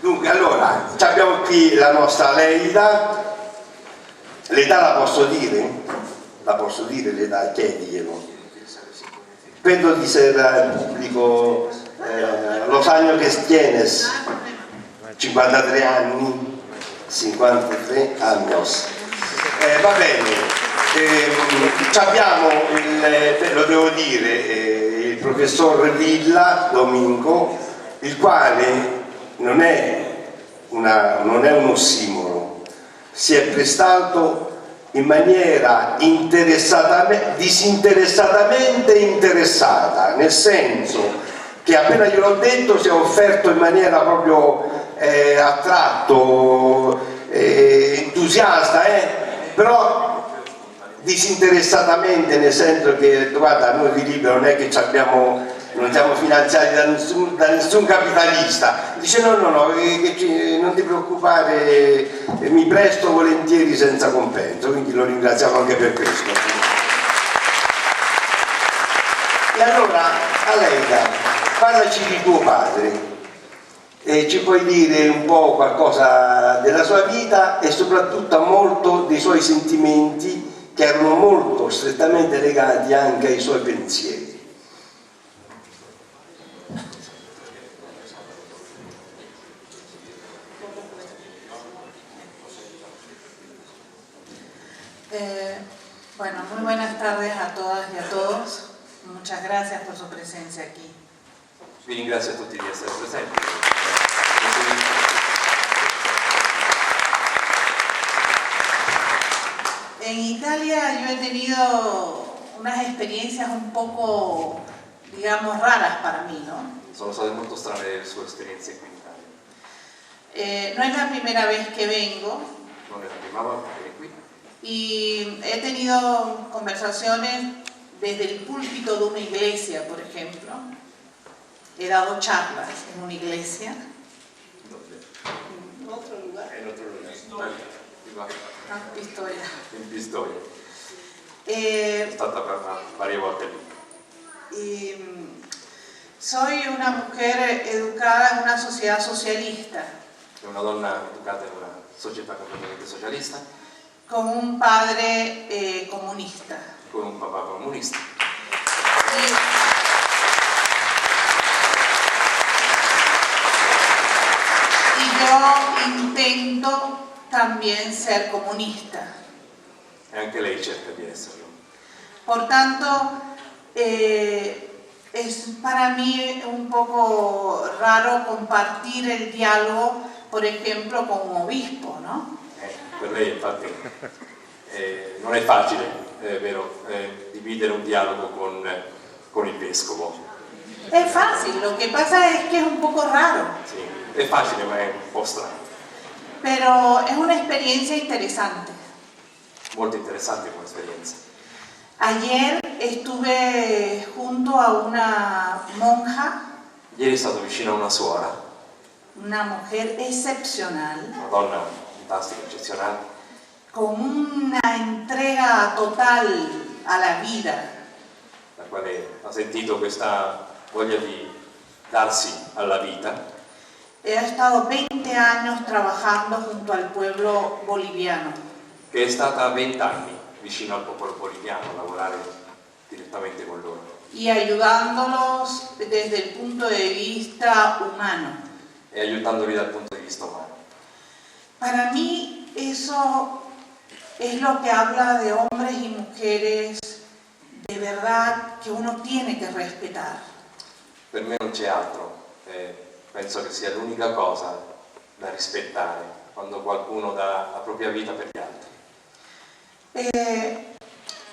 Dunque, allora, abbiamo qui la nostra Leida. L'età la posso dire? La posso dire l'età? Chiediglielo. Penso di essere il pubblico Los Años tienes 53 anni, 53 annos. Va bene, abbiamo lo devo dire, il professor Villa Domingo, il quale non è un ossimoro, si è prestato in maniera disinteressatamente interessata, nel senso che appena gliel'ho detto si è offerto in maniera proprio attratto, entusiasta, però disinteressatamente, nel senso che guarda, noi di Libero non è che non siamo finanziati da nessun capitalista. Dice no, non ti preoccupare, mi presto volentieri senza compenso, quindi lo ringraziamo anche per questo. E allora, Aleida, parlaci di tuo padre. Ci puoi dire un po' qualcosa della sua vita e soprattutto molto dei suoi sentimenti, che erano molto strettamente legati anche ai suoi pensieri. Bueno, muy buenas tardes a todas y a todos. Muchas gracias por su presencia aquí. Vi ringrazio a tutti di essere presenti. En Italia yo he tenido unas experiencias un poco, digamos, raras para mí, ¿no? Sono state molto strane le sue esperienze qui in Italia. No es la primera vez que vengo. Non è la prima volta che è qui. Y he tenido conversaciones desde el púlpito de una iglesia, por ejemplo. He dado charlas en una iglesia. ¿En otro lugar? En otro lugar. Ah, Pistoia. In Pistoia. È stata varie volte lì. Y soy una mujer educada en una sociedad socialista. È una donna educata in una società completamente socialista. Con un padre comunista. Con un papà comunista. Y yo intento también ser comunista. E anche lei cerca di esserlo. Por tanto, es para mí un poco raro compartir el diálogo, por ejemplo, con un obispo, ¿no? Per lei infatti non è facile, è vero, dividere un dialogo con il vescovo. Es fácil, lo que pasa es que es un poco raro. Sì, è facile ma è un po' strano. Pero es una experiencia interesante. Molto interessante come esperienza. Ayer estuve junto a una monja, Ieri è stato vicino a una suora, una mujer excepcional, una donna fantastica, eccezionale, con una entrega total a la vida. la quale ha sentito questa voglia di darsi alla vita. He estado 20 años trabajando junto al pueblo boliviano. Che è stata 20 anni vicino al popolo boliviano a lavorare direttamente con loro. Y ayudándolos desde el punto de vista humano. E aiutandoli dal punto di vista umano. Para mí eso es lo que habla de hombres y mujeres de verdad que uno tiene que respetar. Per me non c'è altro, penso che sia l'unica cosa da rispettare quando qualcuno dà la propria vita per gli altri.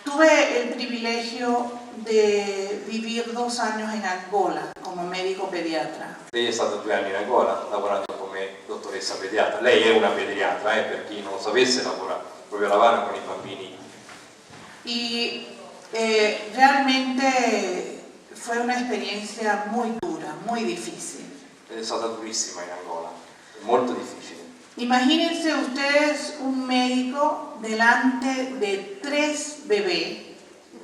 Tuve el privilegio de vivir 2 años en Angola como médico pediatra. Lei è stata 2 anni in Angola lavorando come dottoressa pediatra. Lei è una pediatra, per chi non lo sapesse, proprio lavora con i bambini. Y realmente fue una experiencia muy dura, muy difícil. È stata durissima in Angola, molto difficile. Imagínense ustedes un médico delante de 3 bebés.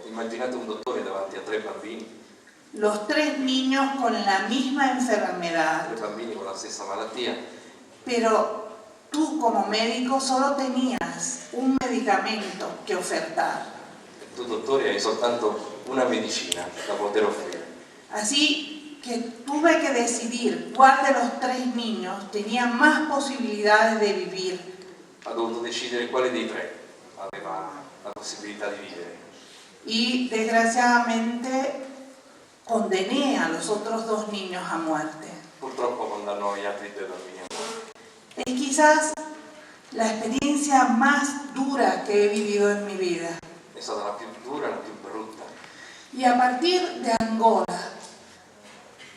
Immaginate un dottore davanti a 3 bambini, Los 3 niños con la misma enfermedad. 3 bambini con la stessa malattia, pero tú como médico solo tenías un medicamento que ofertar. Tu dottore hai soltanto una medicina da poter offrire. Así que tuve que decidir cuál de los 3 niños tenía más posibilidades de vivir. Ha dovuto decidere quale dei 3 aveva la possibilità di vivere. Y desgraciadamente condené a los otros 2 niños a muerte. Purtroppo condannò gli altri 2 bambini a morte. Es quizás la experiencia más dura que he vivido en mi vida. È stata la più dura, la più brutta. Y a partir de Angola,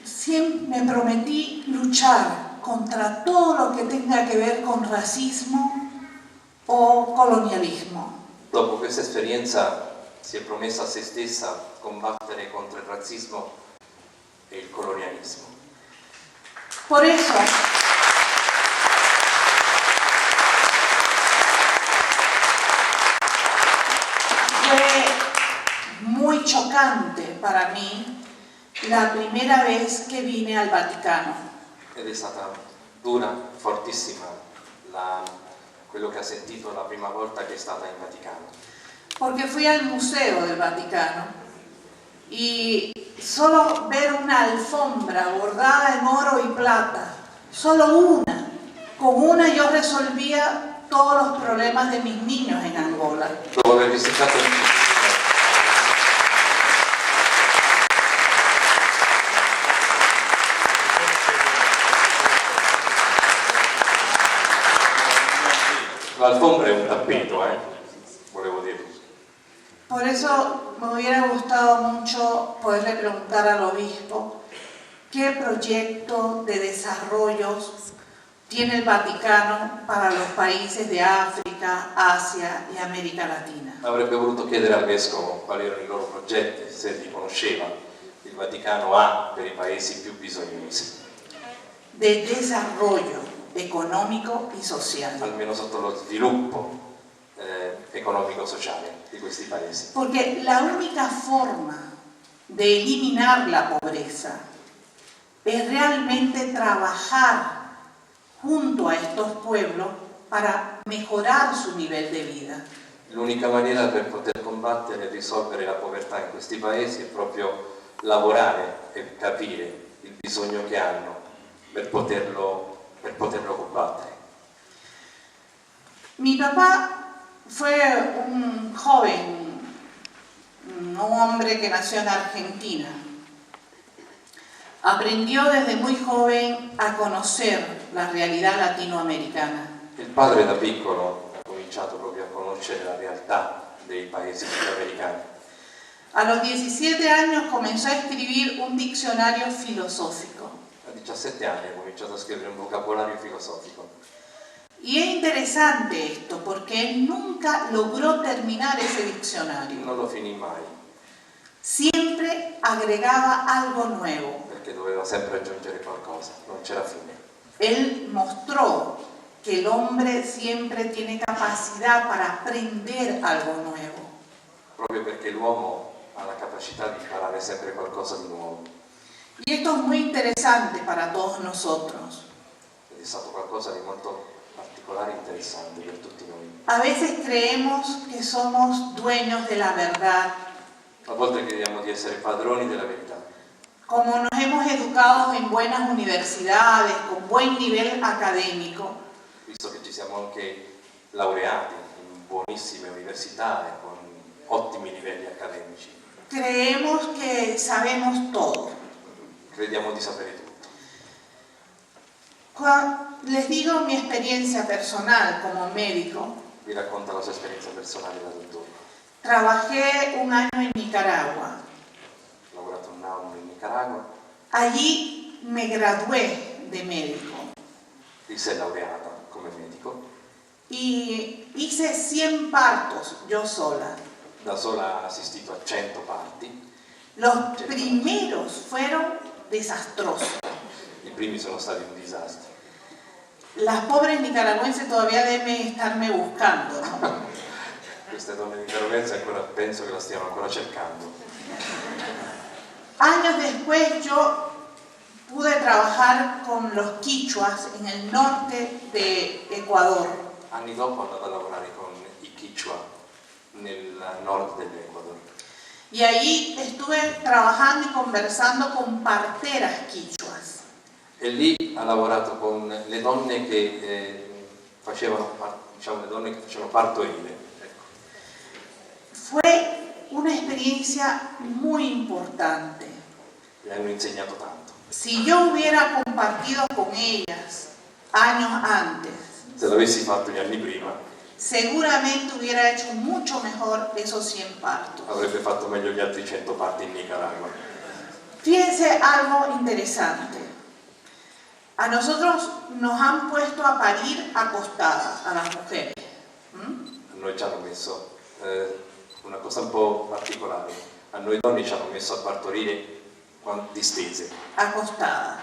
siempre me prometí luchar contra todo lo que tenga que ver con racismo o colonialismo. Dopo questa esperienza si è promessa a se stessa combattere contro il razzismo e il colonialismo. Por eso, fue muy chocante para mí la primera vez que vine al Vaticano. Ed è stata dura, fortissima, quello che ha sentito la prima volta che è stata in Vaticano. Porque fui al Museo del Vaticano y solo ver una alfombra bordada en oro y plata, solo una, con una yo resolvía todos los problemas de mis niños en Angola. Dopo aver visitato l'alfombra è un tappeto, volevo dire. Por eso me hubiera gustado mucho poderle preguntar al obispo qué proyecto de desarrollo tiene el Vaticano para los países de África, Asia y América Latina. Avrebbe voluto chiedere al vescovo quali erano i loro progetti, se li conosceva, il Vaticano ha per i paesi più bisognosi, De desarrollo económico y social. almeno sotto lo sviluppo economico-sociale di questi paesi. Porque la única forma de eliminar la pobreza es realmente trabajar junto a estos pueblos para mejorar su nivel de vida. L'unica maniera per poter combattere e risolvere la povertà in questi paesi è proprio lavorare e capire il bisogno che hanno per poterlo combattere. Mi papá fue un joven, un hombre que nació en Argentina. Aprendió desde muy joven a conocer la realidad latinoamericana. Il padre da piccolo ha cominciato proprio a conoscere la realtà dei paesi sudamericani. A los 17 años comenzó a escribir un diccionario filosófico. A 17 anni ha cominciato a scrivere un vocabolario filosofico. Y es interesante esto porque él nunca logró terminar ese diccionario. Non lo finì mai, Siempre agregaba algo nuevo. perché doveva sempre aggiungere qualcosa, non c'era fine. Él mostró que el hombre siempre tiene capacidad para aprender algo nuevo. Proprio perché l'uomo ha la capacità di imparare sempre qualcosa di nuovo. Y esto es muy interesante para todos nosotros. Ed è stato qualcosa di molto particolare e interessante per tutti noi. A veces creemos que somos dueños de la verdad. A volte crediamo di essere padroni della verità. Como nos hemos educado en buenas universidades, con buen nivel académico, Visto che ci siamo anche laureati in buonissime università e con ottimi livelli accademici, creemos que sabemos todo. crediamo di sapere tutto. Les digo mi experiencia personal como médico. Vi racconta la sua esperienza personale da dottore. Trabajé un año en Nicaragua. Ho lavorato un anno in Nicaragua, Allí me gradué de médico lì si è laureata come medico, y hice 100 partos yo sola. da sola ha assistito a 100 parti. Los primeros fueron desastrosos. I primi sono stati un disastro. Las pobres nicaragüenses todavía deben estarme buscando, ¿no? Queste donne nicaragüensi ancora penso che la stiano ancora cercando. Años después yo pude trabajar con los quichuas en el norte de Ecuador. Anni dopo andavo a lavorare con i Quichua nel nord dell'Ecuador. Y allí estuve trabajando y conversando con parteras quichuas. E lì ha lavorato con le donne che facevano partorire. Ecco. Fue una experiencia muy importante. Le hanno insegnato tanto. Si yo hubiera compartido con ellas años antes, Se l'avessi fatto gli anni prima, seguramente hubiera hecho mucho mejor esos 100 partos. avrebbe fatto meglio gli altri 100 parti in Nicaragua. Fíjense algo interesante. A nosotros nos han puesto a parir acostadas, a las mujeres. A noi ci hanno messo una cosa un po' particolare. A noi donne ci hanno messo a partorire distese. Acostada.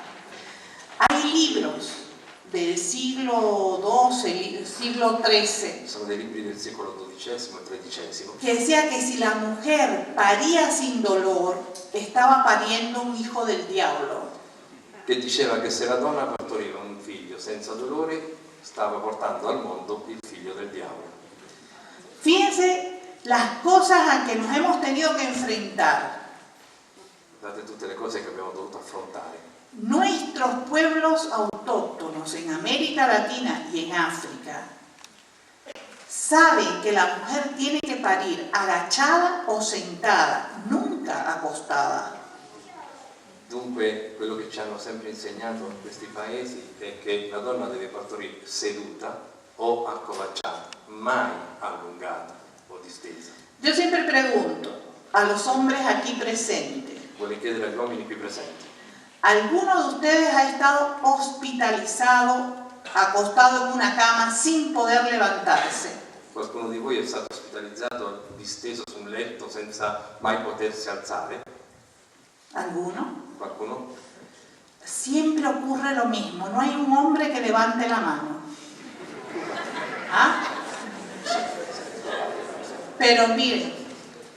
Hay libros del siglo XII, siglo XIII, Sono dei libri del secolo XII e XIII que decía que si la mujer paría sin dolor, estaba pariendo un hijo del diablo. che diceva che se la donna partoriva un figlio senza dolore stava portando al mondo il figlio del diavolo. Fíjense las cosas a que nos hemos tenido que enfrentar. Date tutte le cose che abbiamo dovuto affrontare. Nuestros pueblos autóctonos en América Latina y en África saben que la mujer tiene que parir agachada o sentada, nunca acostada. Dunque quello che ci hanno sempre insegnato in questi paesi è che la donna deve partorire seduta o accovacciata, mai allungata o distesa. Yo siempre pregunto a los hombres aquí presentes, Vorrei chiedere agli uomini qui presenti: ¿alguno de ustedes ha estado hospitalizado, acostado en una cama sin poder levantarse? qualcuno di voi è stato ospitalizzato disteso su un letto senza mai potersi alzare? ¿Alguno? Qualcuno? Siempre ocurre lo mismo, no hay un hombre que levante la mano. ¿Ah? Pero miren,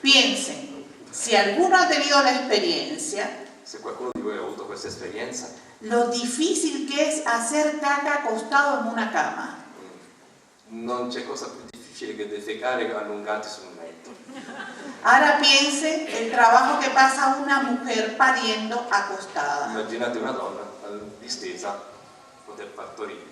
piensen, si alguno ha tenido la experiencia, Se qualcuno di voi ha avuto questa esperienza, lo difícil que es hacer caca acostado en una cama. non c'è cosa più difficile che defecare allungati su un letto. Ahora piensen el trabajo que pasa una mujer pariendo acostada. Immaginate una donna distesa poter partorire.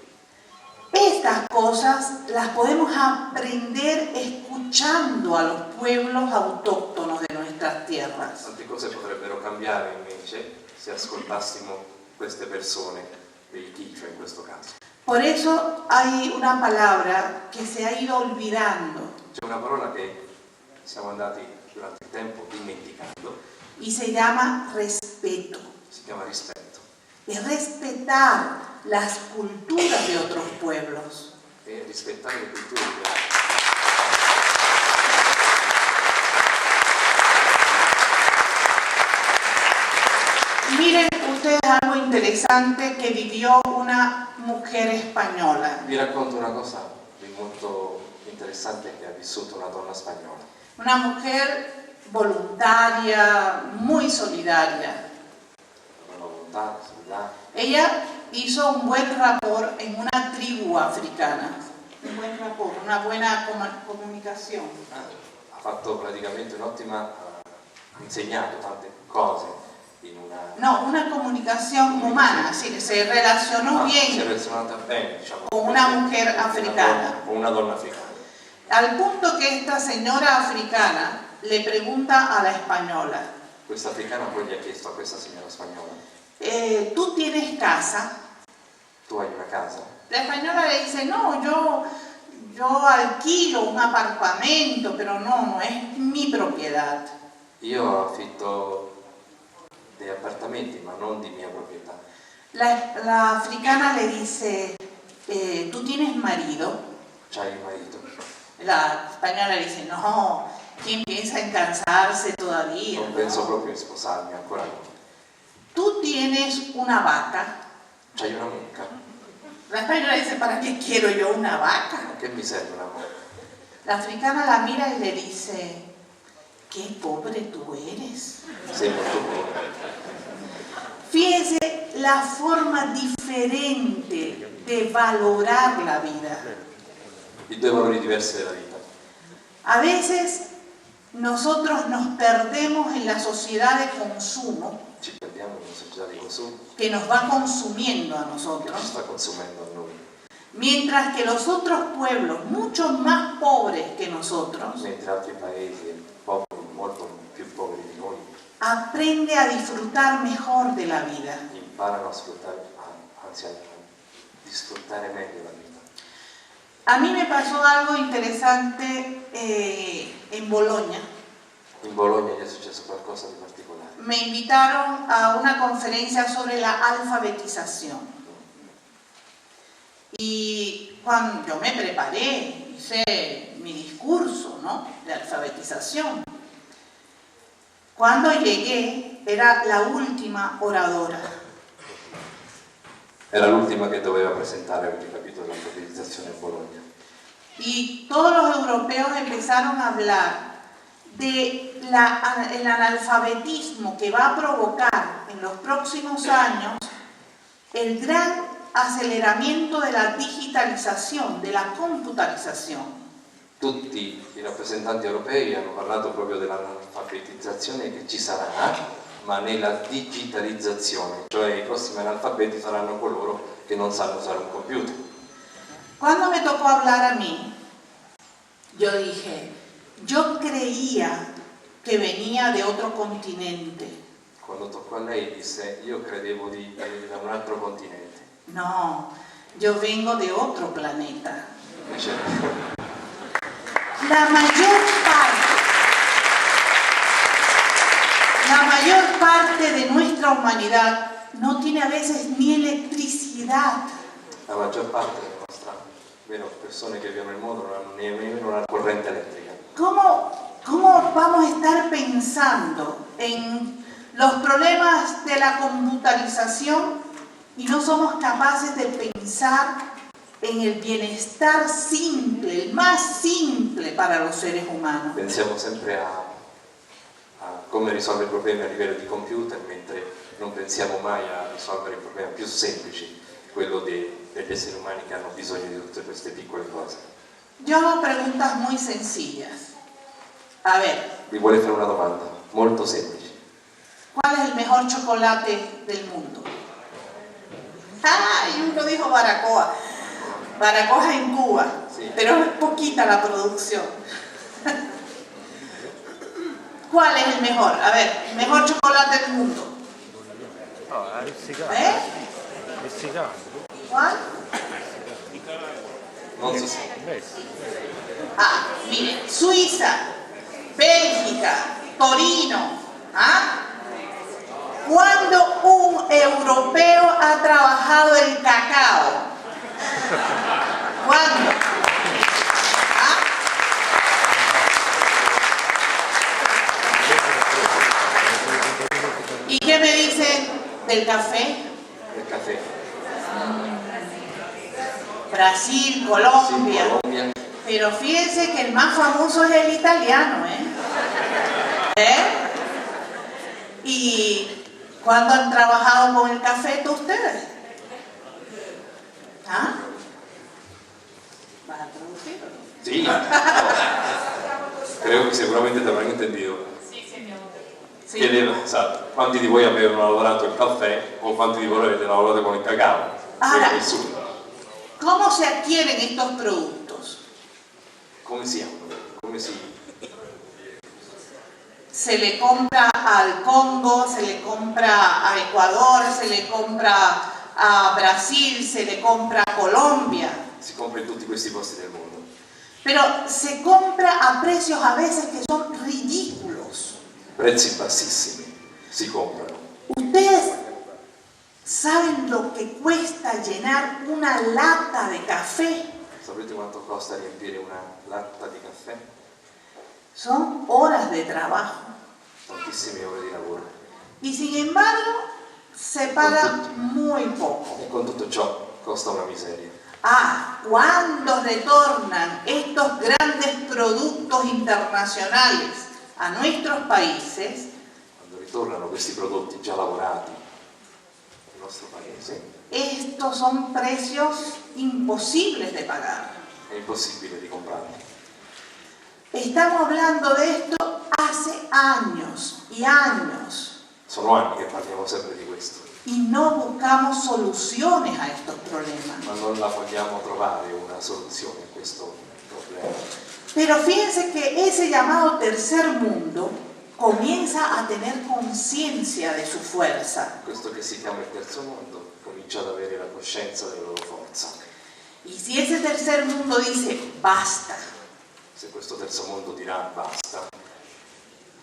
Estas cosas las podemos aprender escuchando a los pueblos autóctonos de nuestras tierras. Tante cose potrebbero cambiare invece se ascoltassimo queste persone, dei Quichua in questo caso. Por eso hay una palabra que se ha ido olvidando C'è una parola che siamo andati durante il tempo dimenticando, y se llama respeto. si chiama rispetto. Es respetar las culturas de otros pueblos. E rispettare le culture di altri. Miren ustedes algo interesante que vivió una mujer española. Vi racconto una cosa di molto interessante che ha vissuto una donna spagnola. Una mujer voluntaria, muy solidaria. Una volontà, solidarietà. Ella hizo un buen rapport en una tribu africana. Un buen rapport, una buena comunicación. Ha fatto praticamente un'ottima, ha insegnato tante cose in una... No, una comunicación humana, así que se relacionó si è bien relazionata bene, diciamo, con una mujer africana. con una donna africana. Al punto que esta señora africana le pregunta a la española, Questa africana poi gli ha chiesto a questa signora spagnola: ¿tú tienes casa? tu hai una casa? La española le dice, no, yo alquilo un apartamento, pero no es mi propiedad. Io affitto dei appartamenti, ma non di mia proprietà. La africana le dice, ¿tú tienes marido? C'hai il marito? La española le dice, no, ¿quién piensa en casarse todavía? Non penso No. proprio di sposarmi, ancora no. ¿Tú tienes una vaca? C'hai una mucca? La española dice, ¿para qué quiero yo una vaca? A che mi serve una mucca? La africana la mira y le dice, qué pobre tú eres. Sei molto povera. Fíjense la forma diferente de valorar la vida. I due valori diversi della vita. A veces nosotros nos perdemos en la sociedad de consumo Ci perdiamo in una società di consumo que nos va consumiendo a che nosotros, ci sta consumendo a noi, mientras que los otros pueblos, mucho más pobres que nosotros, mentre altri paesi, popoli molto più poveri di noi, aprende a disfrutar mejor de la vida. imparano a sfruttare, anzi a disfruttare meglio la vita. A mí me pasó algo interesante en Bolonia. In Bologna gli è successo qualcosa di particolare. Me invitaron a una conferencia sobre la alfabetización. Y cuando yo me preparé, hice mi discurso, ¿no?, de alfabetización. Cuando llegué, era la última oradora. Era l'ultima che doveva presentare il capitolo dell'alfabetizzazione in Bologna. Y todos los europeos empezaron a hablar del analfabetismo que va a provocar en los próximos años el gran aceleramiento de la digitalización, de la computarización. Tutti i rappresentanti europei hanno parlato proprio dell'analfabetizzazione che ci sarà, ma nella digitalizzazione, cioè i prossimi analfabeti saranno coloro che non sanno usare un computer. Cuando me tocó hablar a mí, yo dije, yo creía que venía de otro continente. Quando toccò a lei disse, io credevo di venire da un altro continente. No, yo vengo de otro planeta. Invece La mayor parte de nuestra humanidad no tiene a veces ni electricidad. la maggior parte della nostra persone che vivono nel mondo non hanno nemmeno una corrente elettrica. ¿Cómo vamos a estar pensando en los problemas de la computarización y no somos capaces de pensar en el bienestar simple, el más simple para los seres humanos? Pensiamo sempre a come risolvere i problemi a livello di computer, mentre non pensiamo mai a risolvere i problemi più semplici, quello degli esseri umani che hanno bisogno di tutte queste piccole cose. Yo hago preguntas muy sencillas. A ver, Vi vuole fare una domanda molto semplice. ¿cuál es el mejor chocolate del mundo? Ah, y uno dijo Baracoa. Baracoa es en Cuba, Sí. pero es poquita la producción. ¿Cuál es el mejor? A ver, el mejor chocolate del mundo. ¿Cuál? Non so se Ah, mire, Suiza, Bélgica, Torino. ¿Ah? ¿Cuándo un europeo ha trabajado el cacao? ¿Cuándo? ¿Ah? ¿Y qué me dicen del café? il caffè. Brasil, Sì, Colombia. Colombia. Pero fíjense que el más famoso es el italiano, ¿Y cuándo han trabajado con el café todos ustedes? ¿Ah? ¿Van a traducir o no? Sì. Creo che sicuramente ti avranno intendito. Sí. Chiedeva, esatto, quanti di voi avevano lavorato il caffè o quanti di voi avete lavorato con il cacao? Ahora. Nessuno. ¿Cómo se adquieren estos productos? Come siamo? Come si... Se le compra al Congo, se le compra a Ecuador, se le compra a Brasil, se le compra a Colombia. Si compra in tutti questi posti del mondo. Pero se compra a precios a veces que son ridículos. Prezzi bassissimi si comprano. Ustedes saben lo que cuesta llenar una lata de café. Sapete quanto costa riempire una latta di caffè? Son horas de trabajo. Tantissime ore di lavoro. Y sin embargo, se paga muy poco. E con tutto ciò costa una miseria. Ah, cuando retornan estos grandes productos internacionales a nuestros países, Quando ritornano questi prodotti già lavorati il nostro paese, estos son precios imposibles de pagar. è impossibile di comprarli. Estamos hablando de esto hace años y años Sono anni che parliamo sempre di questo, y no buscamos soluciones a estos problemas. ma non la vogliamo trovare una soluzione a questo problema. Pero fíjense que ese llamado tercer mundo comienza a tener conciencia de su fuerza. Questo che si chiama il terzo mondo comincia ad avere la coscienza della loro forza. Y si ese tercer mundo dice basta, Se questo terzo mondo dirà basta,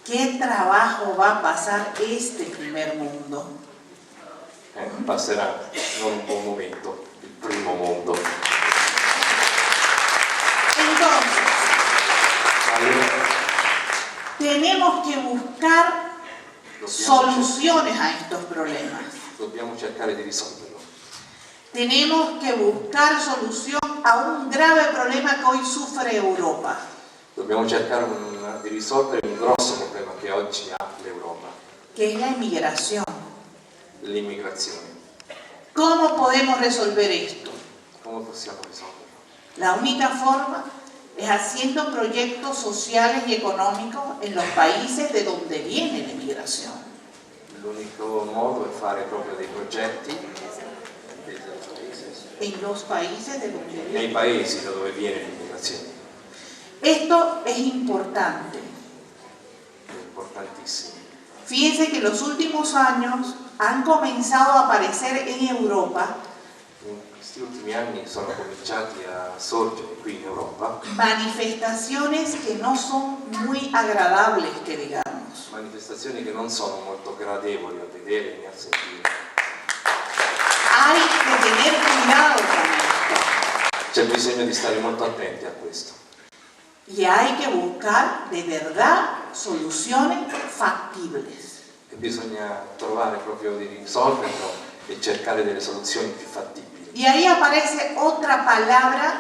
¿qué trabajo va a pasar este primer mundo? passerà non un buon momento, il primo mondo. Entonces, Allora, tenemos que buscar soluciones a estos problemas. dobbiamo cercare di risolverlo. Tenemos que buscar solución a un grave problema que hoy sufre Europa. Dobbiamo cercare di risolvere un grosso problema che oggi ha l'Europa, Que es la inmigración. l'immigrazione. ¿Cómo podemos resolver esto? Come possiamo risolverlo? La única forma es haciendo proyectos sociales y económicos en los países de donde viene la inmigración. L'unico modo è fare proprio dei progetti En los países de donde nei viene. paesi da dove viene l'immigrazione. Esto es importante. È importantissimo. Fíjense que en los últimos años han comenzado a aparecer en Europa In questi ultimi anni sono cominciati a sorgere qui in Europa manifestaciones que no son muy agradables, que digamos. manifestazioni che non sono molto gradevoli a vedere né a sentire. Hay que tener cuidado con esto C'è bisogno di stare molto attenti a questo y hay que buscar de verdad soluciones factibles. e bisogna trovare proprio di risolverlo e cercare delle soluzioni più fattibili. Y ahí aparece otra palabra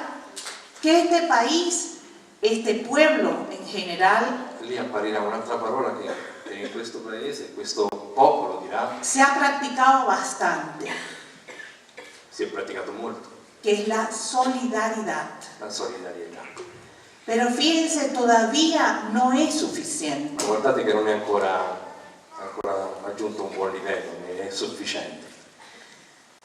que este país, este pueblo en general, Lì apparirà un'altra parola che in questo paese, questo popolo dirà, se ha practicado bastante, si è praticato molto, que es la solidaridad. la solidarietà. Pero fíjense, todavía no es suficiente. Ma guardate che non è ancora raggiunto un buon livello, né è sufficiente.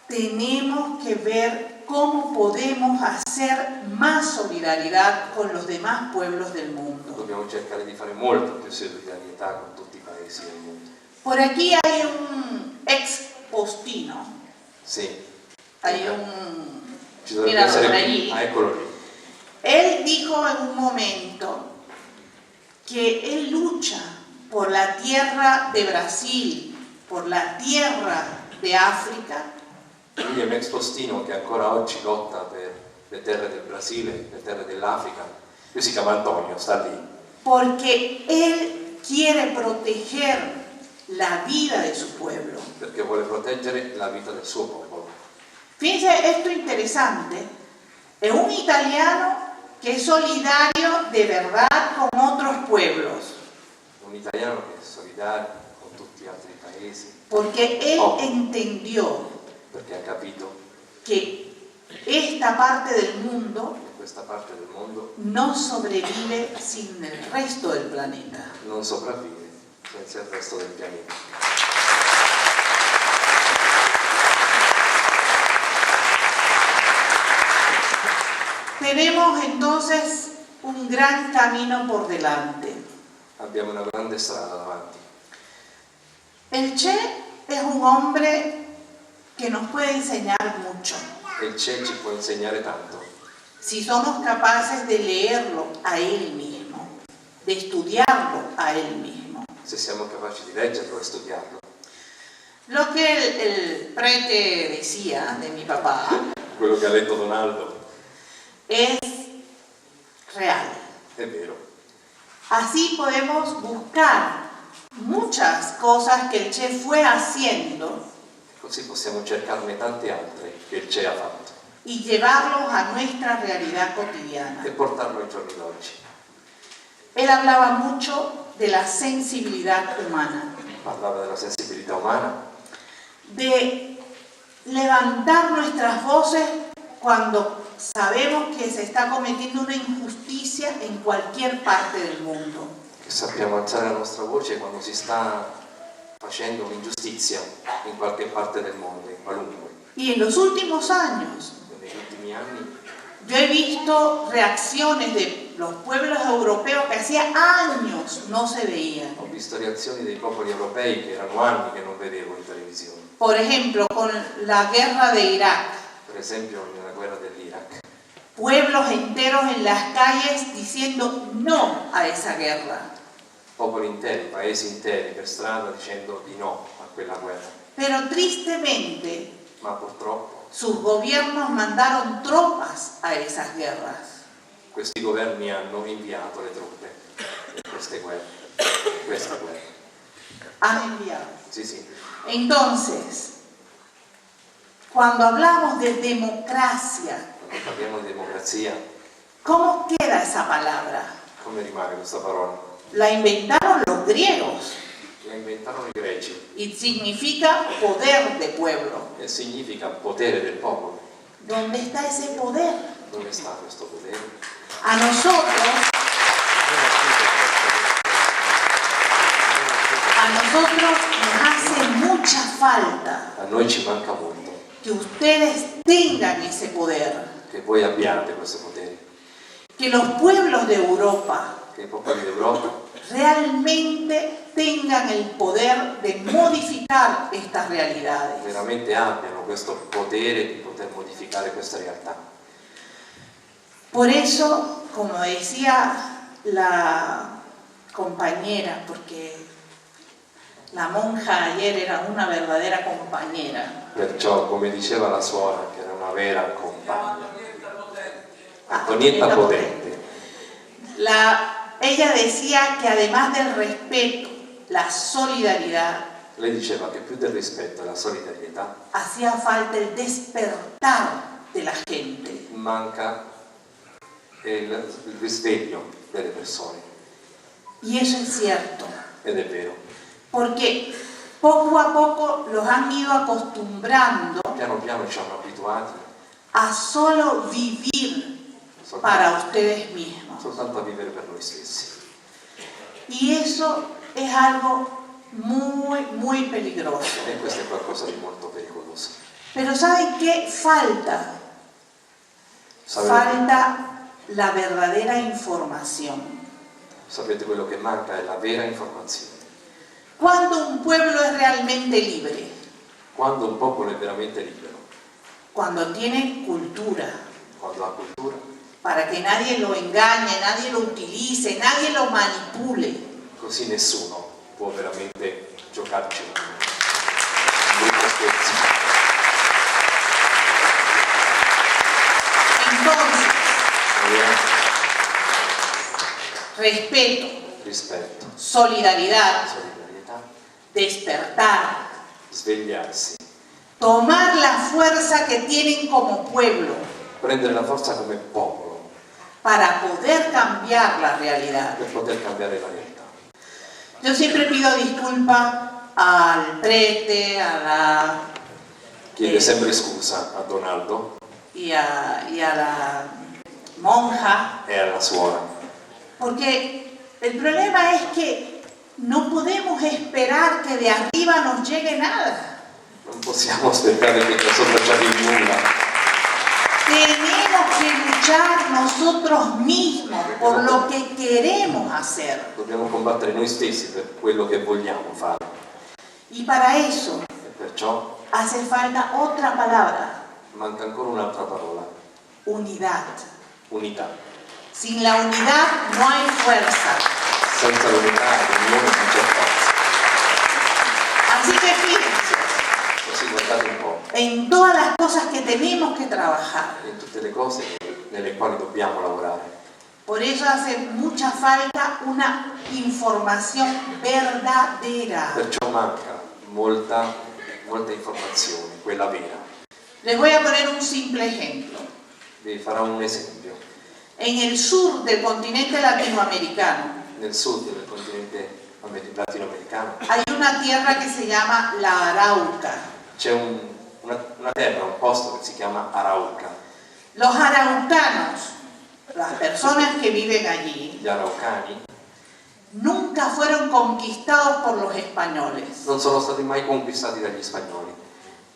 Tenemos que ver cómo podemos hacer más solidaridad con los demás pueblos del mundo. Dobbiamo cercare di fare molto più solidarietà con tutti i paesi del mondo. Por aquí hay un ex postino, Sì, hay un... ci dovrebbe Míralo essere por qui. allí. Ah, eccolo lì. Él dijo en un momento que él lucha por la tierra de Brasil, por la tierra de África, Lui è un ex postino che ancora oggi lotta per le terre del Brasile, le terre dell'Africa. Lui si chiama Antonio, sta lì. porque él quiere proteger la vida de su pueblo. Perché vuole proteggere la vita del suo popolo. Fíjense esto interesante, es un italiano que es solidario de verdad con otros pueblos, Un italiano che è solidario con tutti gli altri paesi, porque él Oh. entendió perché ha capito que esta parte del mundo che questa parte del mondo no sobrevive sin el resto del planeta. non sopravvive senza il resto del pianeta. Tenemos entonces un gran camino por delante. Abbiamo una grande strada davanti. El Che es un hombre que nos puede enseñar mucho. E il CE ci può insegnare tanto, Si somos capaces de leerlo a él mismo, de estudiarlo a él mismo. se siamo capaci di leggerlo e studiarlo. Lo que el prete decía de mi papá Quello che ha letto Donaldo es real. è vero. Así podemos buscar muchas cosas que el Che fue haciendo Così possiamo cercarne tante altre che il CE ha fatto y llevarlos a nuestra realidad cotidiana. e portarlo ai giorni d'oggi. Él hablaba mucho de la sensibilidad humana, Parlava della sensibilità umana, de levantar nuestras voces cuando sabemos che si sta commettendo una ingiustizia in qualche parte del mondo. Che sappiamo alzare la nostra voce quando si sta facendo un'ingiustizia in qualche parte del mondo, in qualunque. Y en los últimos años, Negli ultimi anni yo he visto reacciones de los pueblos europeos que hacía años no se veían. ho visto reazioni dei popoli europei che erano anni che non vedevo in televisione. Por ejemplo, con la guerra de Irak, Per esempio nella guerra dell'Iraq. pueblos enteros en las calles diciendo no a esa guerra. Popoli interi, paesi interi per strada dicendo di no a quella guerra. Pero tristemente, Ma purtroppo sus gobiernos mandaron tropas a esas guerras. questi governi hanno inviato le truppe in queste guerre. Questa guerra. Han enviado. Sì, sì. Entonces, cuando hablamos de democracia, Quando parliamo di democrazia, ¿cómo queda esa palabra? come rimane questa parola? La inventaron los griegos La inventarono i greci y significa poder de pueblo. e significa potere del popolo. ¿Dónde está ese poder? Dove sta questo potere? A nosotros nos hace mucha falta A noi ci manca molto que ustedes tengan ese poder, che voi abbiate questo potere, que los pueblos de Europa che i popoli d'Europa realmente tengan el poder de modificar estas realidades. veramente abbiano questo potere di poter modificare questa realtà. Por eso, como decía la compañera, porque la monja ayer era una verdadera compañera. Perciò, come diceva la suora, che era una vera compagna, Antonietta Antonietta Potente, Ella decía que además del respeto, la solidaridad, lei diceva che più del rispetto e la solidarietà hacía falta el despertar de la gente. manca il risveglio delle persone, Y eso es cierto, ed è vero. porque poco a poco los han ido acostumbrando Piano piano ci hanno abituati a solo vivir para ustedes mismos. soltanto a vivere per noi stessi. Y eso es algo muy, muy peligroso. E questo è qualcosa di molto pericoloso. Pero ¿saben qué falta? Falta la verdadera información. Sapete quello che manca è la vera informazione. Cuando un pueblo es realmente libre, Quando un popolo è veramente libero, cuando tiene cultura, quando ha cultura, para que nadie lo engañe, nadie lo utilice, nadie lo manipule. così nessuno può veramente giocarci un brutto scherzo. Entonces, Avere respeto, rispetto, solidaridad, solidarietà, despertar, svegliarsi, tomar la fuerza que tienen como pueblo prendere la forza come popolo para poder cambiar la realidad. per poter cambiare la realtà. Yo siempre pido disculpas al prete, a la Chiede sempre scusa a Donaldo y a la monja, e alla suora, porque el problema es que no podemos esperar que de arriba nos llegue nada. non possiamo aspettare che da sopra ci arrivi nulla. Tenemos que luchar nosotros mismos por lo que queremos hacer. Dobbiamo combattere noi stessi per quello che vogliamo fare. Y para eso E perciò hace falta otra palabra, manca ancora un'altra parola, unidad. unità. Sin la unidad no hay fuerza. Senza l'unità l'unione non c'è forza. Así que fíjense, Così guardate un po', en todas las cosas que tenemos que trabajar. in tutte le cose nelle quali dobbiamo lavorare. Por eso hace mucha falta una información verdadera. Perciò manca molta informazione, quella vera. Les voy a poner un simple ejemplo. Vi farò un esempio. En el sur del continente latinoamericano Nel sud del continente latinoamericano hay una tierra que se llama la Arauca. c'è una una terra, un posto che si chiama Arauca. Los araucanos, las personas que viven allí, Gli araucani nunca fueron conquistados por los españoles. non sono stati mai conquistati dagli spagnoli.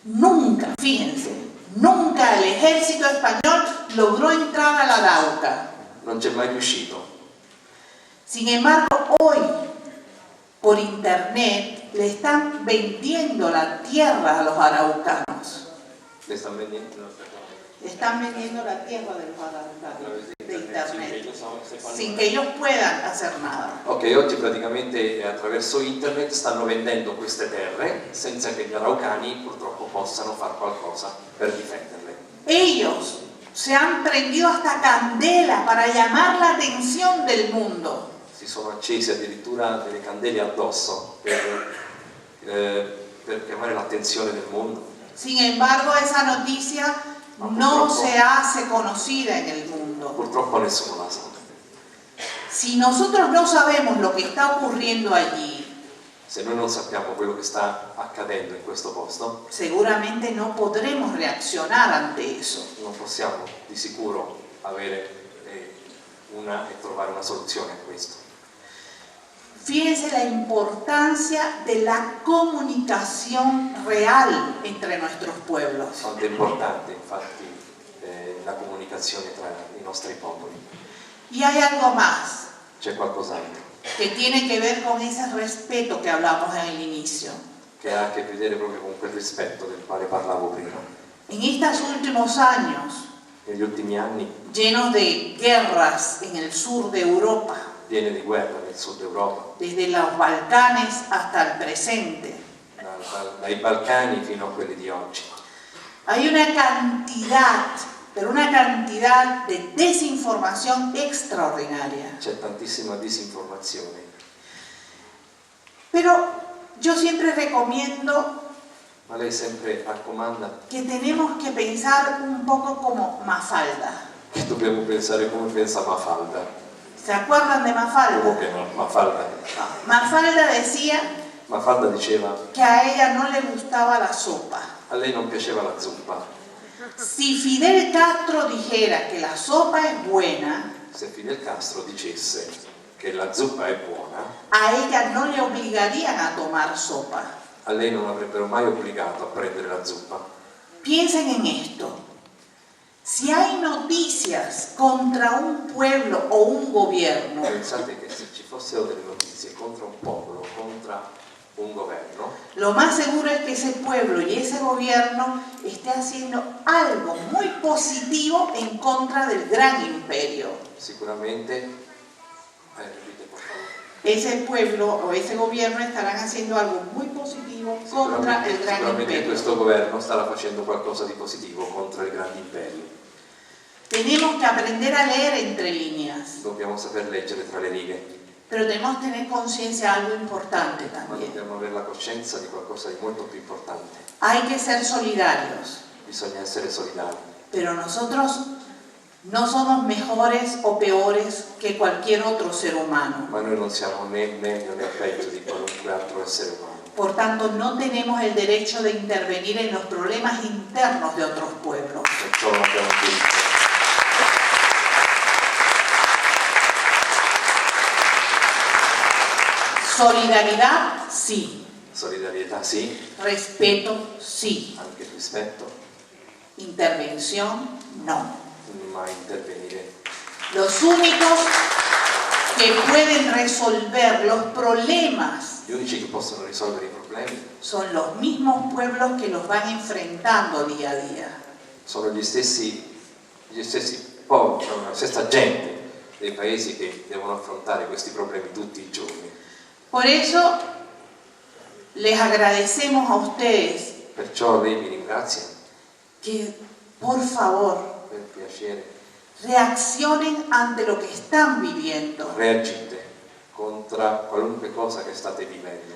Nunca, fíjense, nunca el ejército español logró entrar a la Arauca. Non c'è mai riuscito. Sin embargo, hoy, por internet, le están vendiendo la tierra a los araucanos. Le stanno vendendo Le están vendiendo la tierra de los araucanos de internet, sin que ellos puedan hacer nada. Ok, oggi praticamente attraverso internet stanno vendendo queste terre senza che gli araucani purtroppo possano fare qualcosa per difenderle. Ellos se han prendido hasta candela para llamar la atención del mundo. Si sono accesi addirittura delle candele addosso per chiamare l'attenzione del mondo. Sin embargo, esa noticia no se hace conocida en el mundo. Purtroppo nessuno la sa. Si nosotros no sabemos lo que está ocurriendo allí, Se noi non sappiamo quello che sta accadendo in questo posto, seguramente no podremos reaccionar ante eso. non possiamo di sicuro avere e trovare una soluzione a questo. Fíjense la importancia de la comunicación real entre nuestros pueblos. Quanto è importante infatti la comunicazione tra i nostri popoli. Y hay algo más C'è qualcos'altro que tiene que ver con ese respeto que hablamos en el inicio. che ha a che vedere proprio con quel rispetto del quale parlavo prima. En estos últimos años, Negli ultimi anni llenos de guerras en el sur de Europa, piene di guerra nel sud Europa, desde los Balcanes hasta el presente, dai Balcani fino a quelli di oggi. hay una cantidad, pero una cantidad de desinformación extraordinaria. C'è tantissima disinformazione. Pero yo siempre recomiendo Ma lei sempre raccomanda que tenemos que pensar un poco como Mafalda. che dobbiamo pensare come pensa Mafalda. ¿Se acuerdan de Come Mafalda? che no? Mafalda Mafalda decía diceva que a ella no le gustaba la sopa. a lei non piaceva la zuppa. Si Fidel Castro dijera que la sopa es buena, Se Fidel Castro dicesse che la zuppa è buona, a ella no le obligarían a tomar sopa. a lei non avrebbero mai obbligato a prendere la zuppa. Piensen en esto. Si hay noticias contra un pueblo o un gobierno, Pensate che se ci fossero delle notizie contro un popolo, contro un governo, lo más seguro es que ese pueblo y ese gobierno esté haciendo algo muy positivo en contra del gran imperio. sicuramente, ripete por favor, Ese pueblo o ese gobierno estarán haciendo algo muy positivo contra el gran sicuramente imperio. questo governo starà facendo qualcosa di positivo contro il grande imperio. Tenemos que aprender a leer entre líneas, Dobbiamo saper leggere tra le righe, pero tenemos que tener conciencia de algo importante ma también. dobbiamo avere la coscienza di qualcosa di molto più importante. Hay que ser solidarios, Bisogna essere solidari, pero nosotros no somos mejores o peores que cualquier otro ser humano. ma noi non siamo né meglio né peggio di qualunque altro essere umano. Por tanto, no tenemos el derecho de intervenir en los problemas internos de otros pueblos. Perciò non abbiamo diritto. Solidaridad, sí. Solidarietà sì, Respeto, sí. anche rispetto, Intervención, no. ma intervenire. Los únicos que pueden resolver los problemas Gli unici che possono risolvere i problemi son los mismos pueblos que los van enfrentando día a día. sono gli stessi popoli, la stessa gente dei paesi che devono affrontare questi problemi tutti i giorni. Por eso les agradecemos a ustedes Perciò lei mi ringrazia, que, por favor, per piacere, reaccionen ante lo que están viviendo. reagite contro qualunque cosa che state vivendo.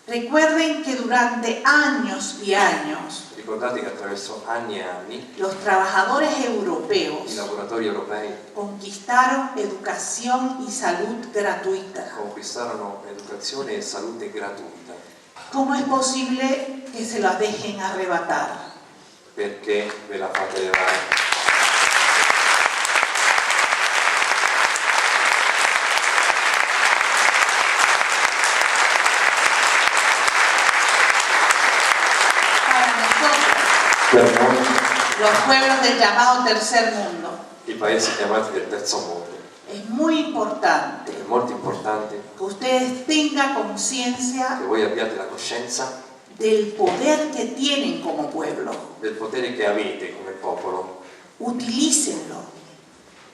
Recuerden que durante años y años Ricordate che attraverso anni e anni los trabajadores i europeos lavoratori europei conquistaron educación y salud gratuita. conquistarono educazione e salute gratuita. ¿Cómo es posible que se la dejen arrebatar? perché ve la fate levare. Per noi, los pueblos del llamado tercer mundo, i paesi chiamati del terzo mondo, es muy importante è molto importante que ustedes tengan conciencia che voi abbiate la coscienza del poder que tienen como pueblo. del potere che avete come popolo. Utilícenlo.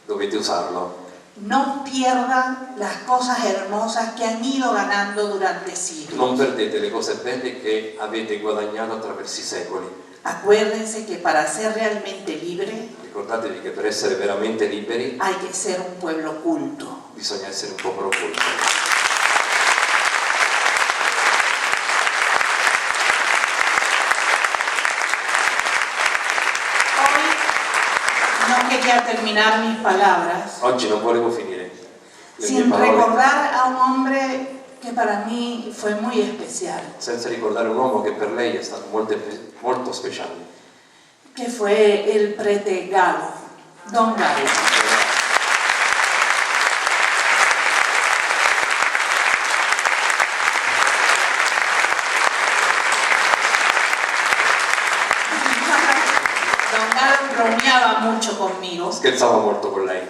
Dovete usarlo. No pierdan las cosas hermosas que han ido ganando durante siglos. Non perdete le cose belle che avete guadagnato attraverso i secoli. Acuérdense que para ser realmente libre Ricordatevi che per essere veramente liberi hay que ser un pueblo culto. bisogna essere un popolo colto. Hoy no quería terminar mis palabras Oggi non volevo finire le mie sin parole recordar a un hombre que para mí fue muy especial, senza ricordare un uomo che per lei è stato molto speciale. que fue el prete Galo, Don Galo. Don Galo bromeaba mucho conmigo. Scherzava molto con lei.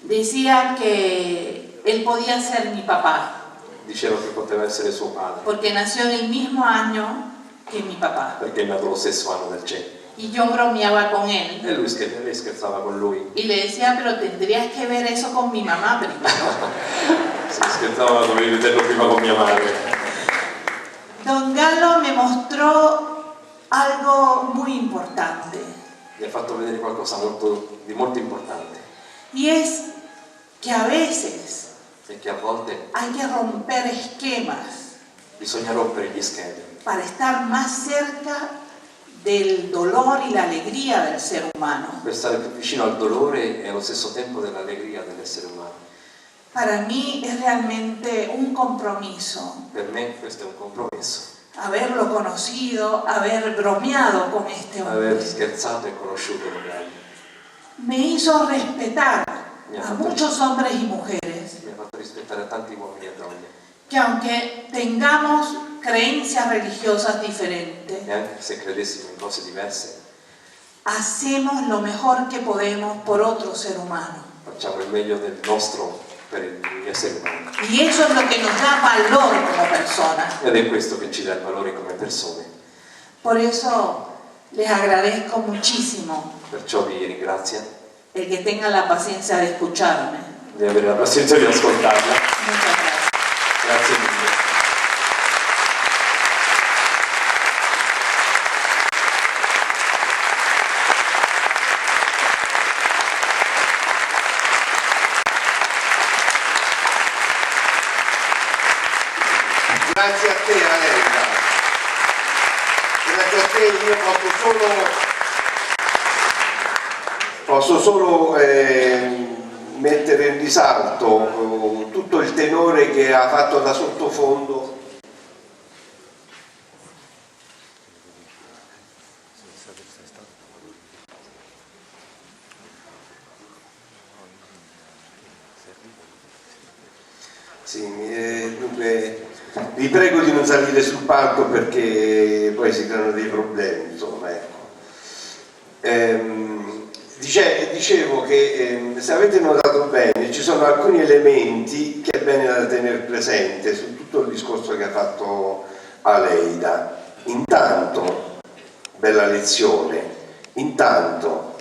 Decía que él podía ser mi papá, Diceva che poteva essere suo padre, porque nació en el mismo año que mi papá. perché è nato lo stesso anno del CE. Y yo bromeaba con él. E lei scherzava con lui. Y le decía, pero tendrías que ver eso con mi mamá primero. Si scherzava, dovevi vederlo prima con mia madre. Don Galo me mostró algo muy importante. Mi ha fatto vedere qualcosa di molto importante. Y es que a veces E che a volte hay que romper esquemas bisogna rompere gli schemi para estar más cerca del dolor y la alegría del ser humano. per stare più vicino al dolore e allo stesso tempo dell'allegria dell'essere umano. Para mí es realmente un compromiso Per me questo è un compromesso. haberlo conocido, haber bromeado con este Aver hombre. scherzato e conosciuto con lei Me hizo respetar a muchos hombres y mujeres mi ha fatto rispettare a tanti uomini e donne. que aunque tengamos creencias religiosas diferentes, E anche se credessimo in cose diverse, hacemos lo mejor que podemos por otro ser humano. facciamo il meglio del nostro per gli esseri umani. Y eso es lo que nos da valor como personas. Ed è questo che ci dà il valore come persone. Por eso les agradezco muchísimo Perciò vi ringrazio el que tengan la paciencia de escucharme. di avere la pazienza di ascoltarla. Muchas gracias. Grazie mille. Grazie a te Alenda, grazie a te. Io posso solo mettere in risalto tutto il tenore che ha fatto da sottofondo dunque vi prego di non salire sul palco perché poi si creano dei problemi, insomma, ecco. Dicevo che se avete notato bene ci sono alcuni elementi che è bene da tenere presente su tutto il discorso che ha fatto Aleida. Intanto, bella lezione, intanto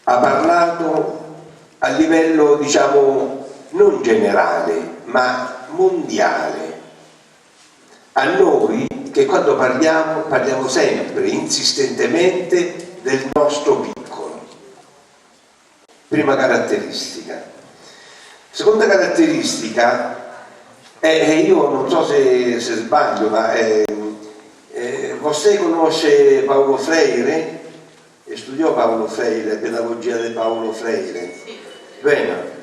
ha parlato a livello, diciamo, non generale ma mondiale. A noi che quando parliamo sempre insistentemente del nostro piccolo. Prima caratteristica. Seconda caratteristica io non so se sbaglio, ma vostè conosce Paulo Freire? Studiò Paulo Freire, pedagogia di Paulo Freire. Sì. Bene.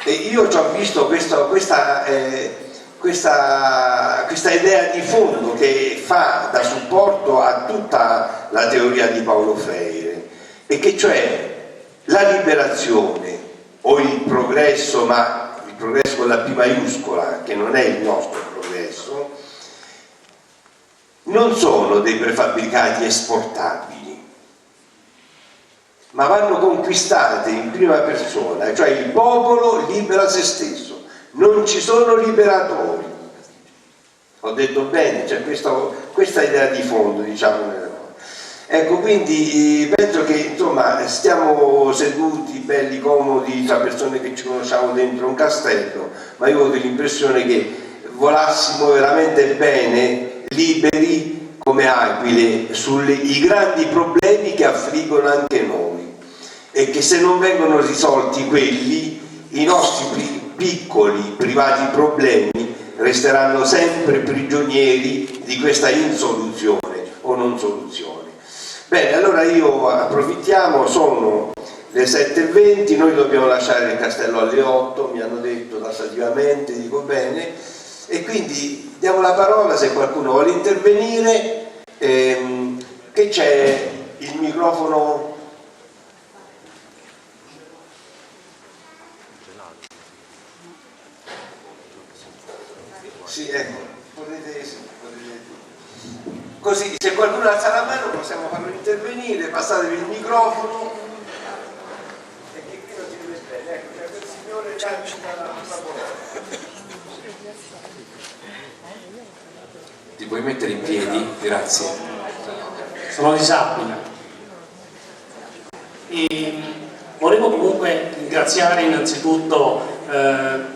E io ci ho visto questa idea di fondo che fa da supporto a tutta la teoria di Paulo Freire, e che cioè la liberazione o il progresso, ma il progresso con la P maiuscola, che non è il nostro progresso, non sono dei prefabbricati esportabili, ma vanno conquistate in prima persona, cioè il popolo libera se stesso, non ci sono liberatori. Ho detto bene, c'è questa idea di fondo, diciamo, nella cosa. Ecco, quindi penso che insomma stiamo seduti belli comodi tra persone che ci conosciamo dentro un castello, ma io ho l'impressione che volassimo veramente bene, liberi come aquile, sui grandi problemi che affliggono anche noi, e che se non vengono risolti quelli, i nostri piccoli privati problemi resteranno sempre prigionieri di questa insoluzione o non soluzione. Bene, allora io approfittiamo, sono le 7:20, noi dobbiamo lasciare il castello alle 8, mi hanno detto tassativamente, dico bene, e quindi diamo la parola se qualcuno vuole intervenire, che c'è il microfono. Sì, ecco, potete. Così, se qualcuno alza la mano possiamo farlo intervenire, passatevi il microfono. E che qui non si deve spiegare, ecco, c'è quel signore che ha la parola. Ti puoi mettere in piedi? Grazie. Sono disabile. E volevo comunque ringraziare innanzitutto,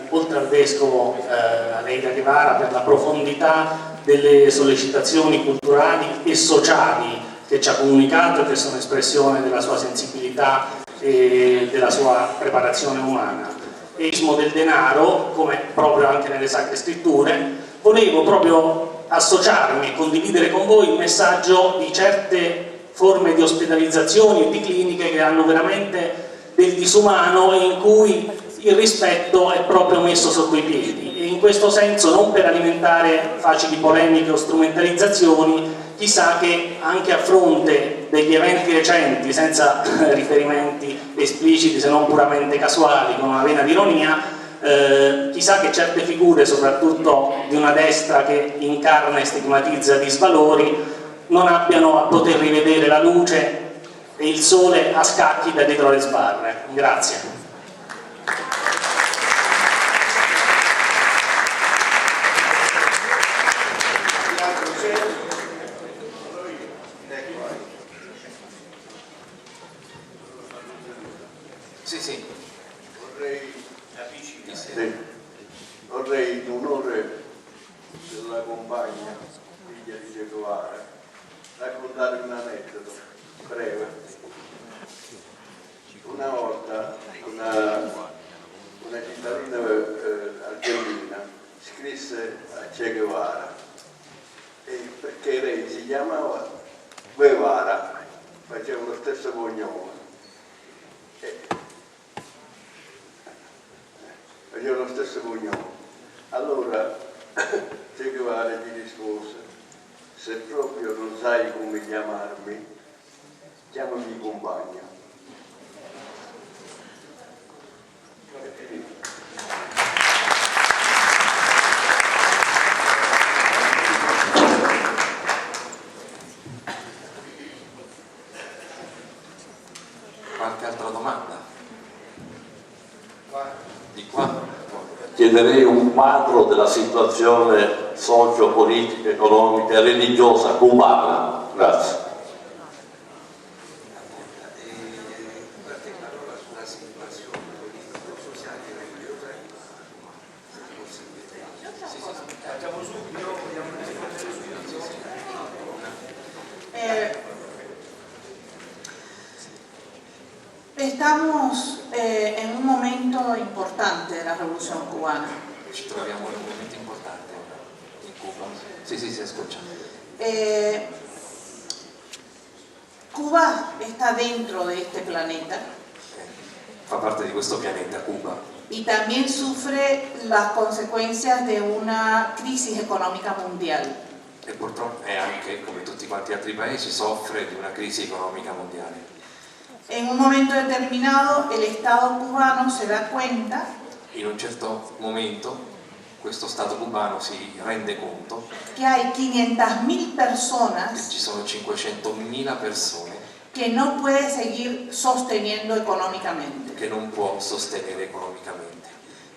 oltre al Vescovo Aleida Guevara, per la profondità delle sollecitazioni culturali e sociali che ci ha comunicato e che sono espressione della sua sensibilità e della sua preparazione umana. L'eismo del denaro, come proprio anche nelle Sacre Scritture, volevo proprio associarmi e condividere con voi il messaggio di certe forme di ospedalizzazioni e di cliniche che hanno veramente del disumano e in cui il rispetto è proprio messo sotto i piedi, e in questo senso, non per alimentare facili polemiche o strumentalizzazioni, chissà che anche a fronte degli eventi recenti, senza riferimenti espliciti se non puramente casuali, con una vena di ironia, chissà che certe figure, soprattutto di una destra che incarna e stigmatizza disvalori, non abbiano a poter rivedere la luce e il sole a scacchi da dietro le sbarre. Grazie. Sì. Vorrei d'onore della compagna, figlia di Che Guevara, raccontare un aneddoto breve. Una volta una cittadina argentina scrisse a Che Guevara, perché lei si chiamava Guevara, faceva lo stesso cognome. Faceva lo stesso cognome. Allora Che Guevara gli rispose: se proprio non sai come chiamarmi, chiamami compagna. Qualche altra domanda? Di qua? Chiederei un quadro della situazione socio-politica, economica e religiosa cubana. Grazie. Estamos en un momento importante de la Revolución Cubana. Ci troviamo in un momento importante in Cuba. Sì, si ascolta. Cuba está dentro de este planeta Fa parte di questo pianeta Cuba y también sufre las consecuencias de una crisis económica mundial. e purtroppo è anche, come tutti quanti altri paesi, soffre di una crisi economica mondiale. En un momento determinado el Estado cubano se da cuenta In un certo momento questo Stato cubano si rende conto que hay 500.000 che personas ci sono 500.000 persone que no puede seguir sosteniendo económicamente. che non può sostenere economicamente.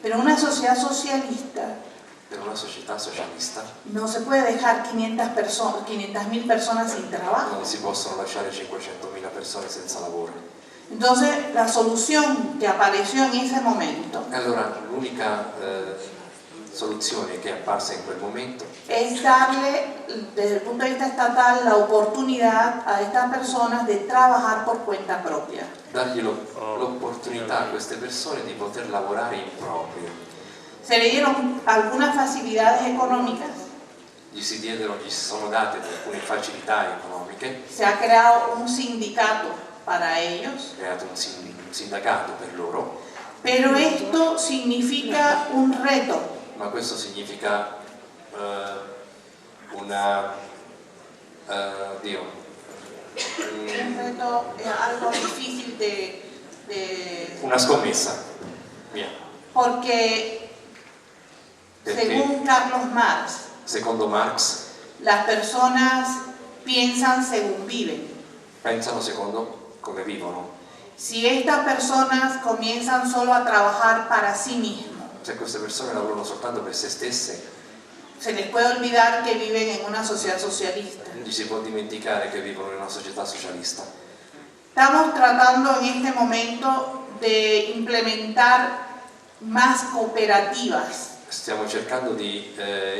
Pero una sociedad socialista Per una società socialista no se puede dejar 500.000 personas sin trabajo. non si possono lasciare 500.000 persone senza lavoro. Entonces, la solución que apareció en ese momento E allora l'unica soluzione che è apparsa in quel momento es darle, desde el punto de vista estatal, la oportunidad a estas personas de trabajar por cuenta propia. dargli l'opportunità a queste persone di poter lavorare in proprio. Se le dieron algunas facilidades económicas, Gli si sono date alcune facilità economiche, se ha creado un sindicato para ellos, creato un sindacato per loro, pero esto significa un reto, ma questo significa un reto algo difícil una scommessa. Via. porque Perché según Carlos Marx, secondo Marx las personas piensan según viven. pensano secondo come vivono. Si estas personas comienzan solo a trabajar para sí mismos, Se queste persone lavorano soltanto per se stesse, se les puede olvidar que viven en una sociedad socialista. gli si può dimenticare che vivono in una società socialista. Estamos tratando en este momento de implementar más cooperativas, Stiamo cercando di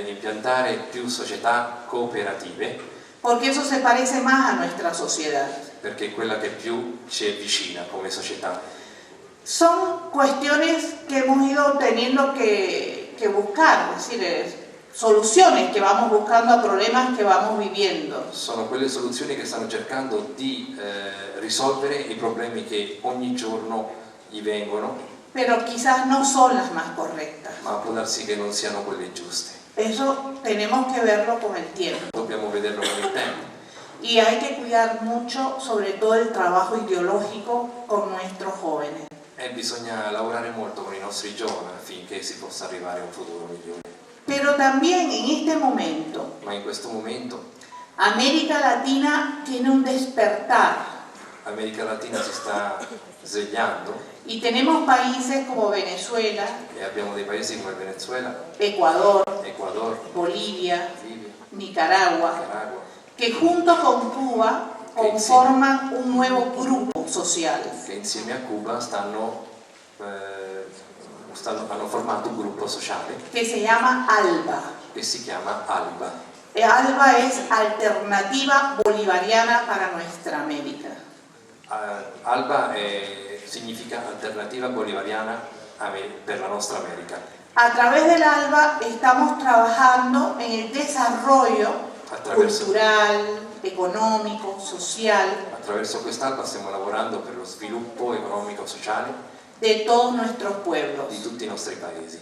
impiantare più società cooperative, porque eso se parece más a nuestra sociedad. perché è quella che più ci avvicina come società. Son cuestiones que hemos ido teniendo que buscar, es decir, soluciones que vamos buscando a problemas que vamos viviendo. Sono quelle soluzioni che stanno cercando di risolvere i problemi che ogni giorno gli vengono, Pero quizás no son las más correctas. ma può darsi che non siano quelle giuste. Eso tenemos que verlo con el tiempo. Dobbiamo vederlo con il tempo. Y hay que cuidar mucho, sobre todo, el trabajo ideológico con nuestros jóvenes. E bisogna lavorare molto con i nostri giovani affinché si possa arrivare a un futuro migliore. Pero también en este momento, Ma in questo momento América Latina tiene un despertar. l'America Latina si sta svegliando Y tenemos países como Venezuela, e abbiamo dei paesi come Venezuela, Ecuador, Ecuador, Bolivia, Libia, Nicaragua, Nicaragua, que junto con Cuba conforman un nuevo grupo social. che insieme a Cuba hanno formato un gruppo sociale Que se llama ALBA. che si chiama ALBA. ALBA es Alternativa Bolivariana para Nuestra América. ALBA significa Alternativa Bolivariana per la nostra America. A través del ALBA estamos trabajando en el desarrollo cultural, económico, social Attraverso quest'ALBA stiamo lavorando per lo sviluppo economico-sociale de todos nuestros pueblos. di tutti i nostri paesi.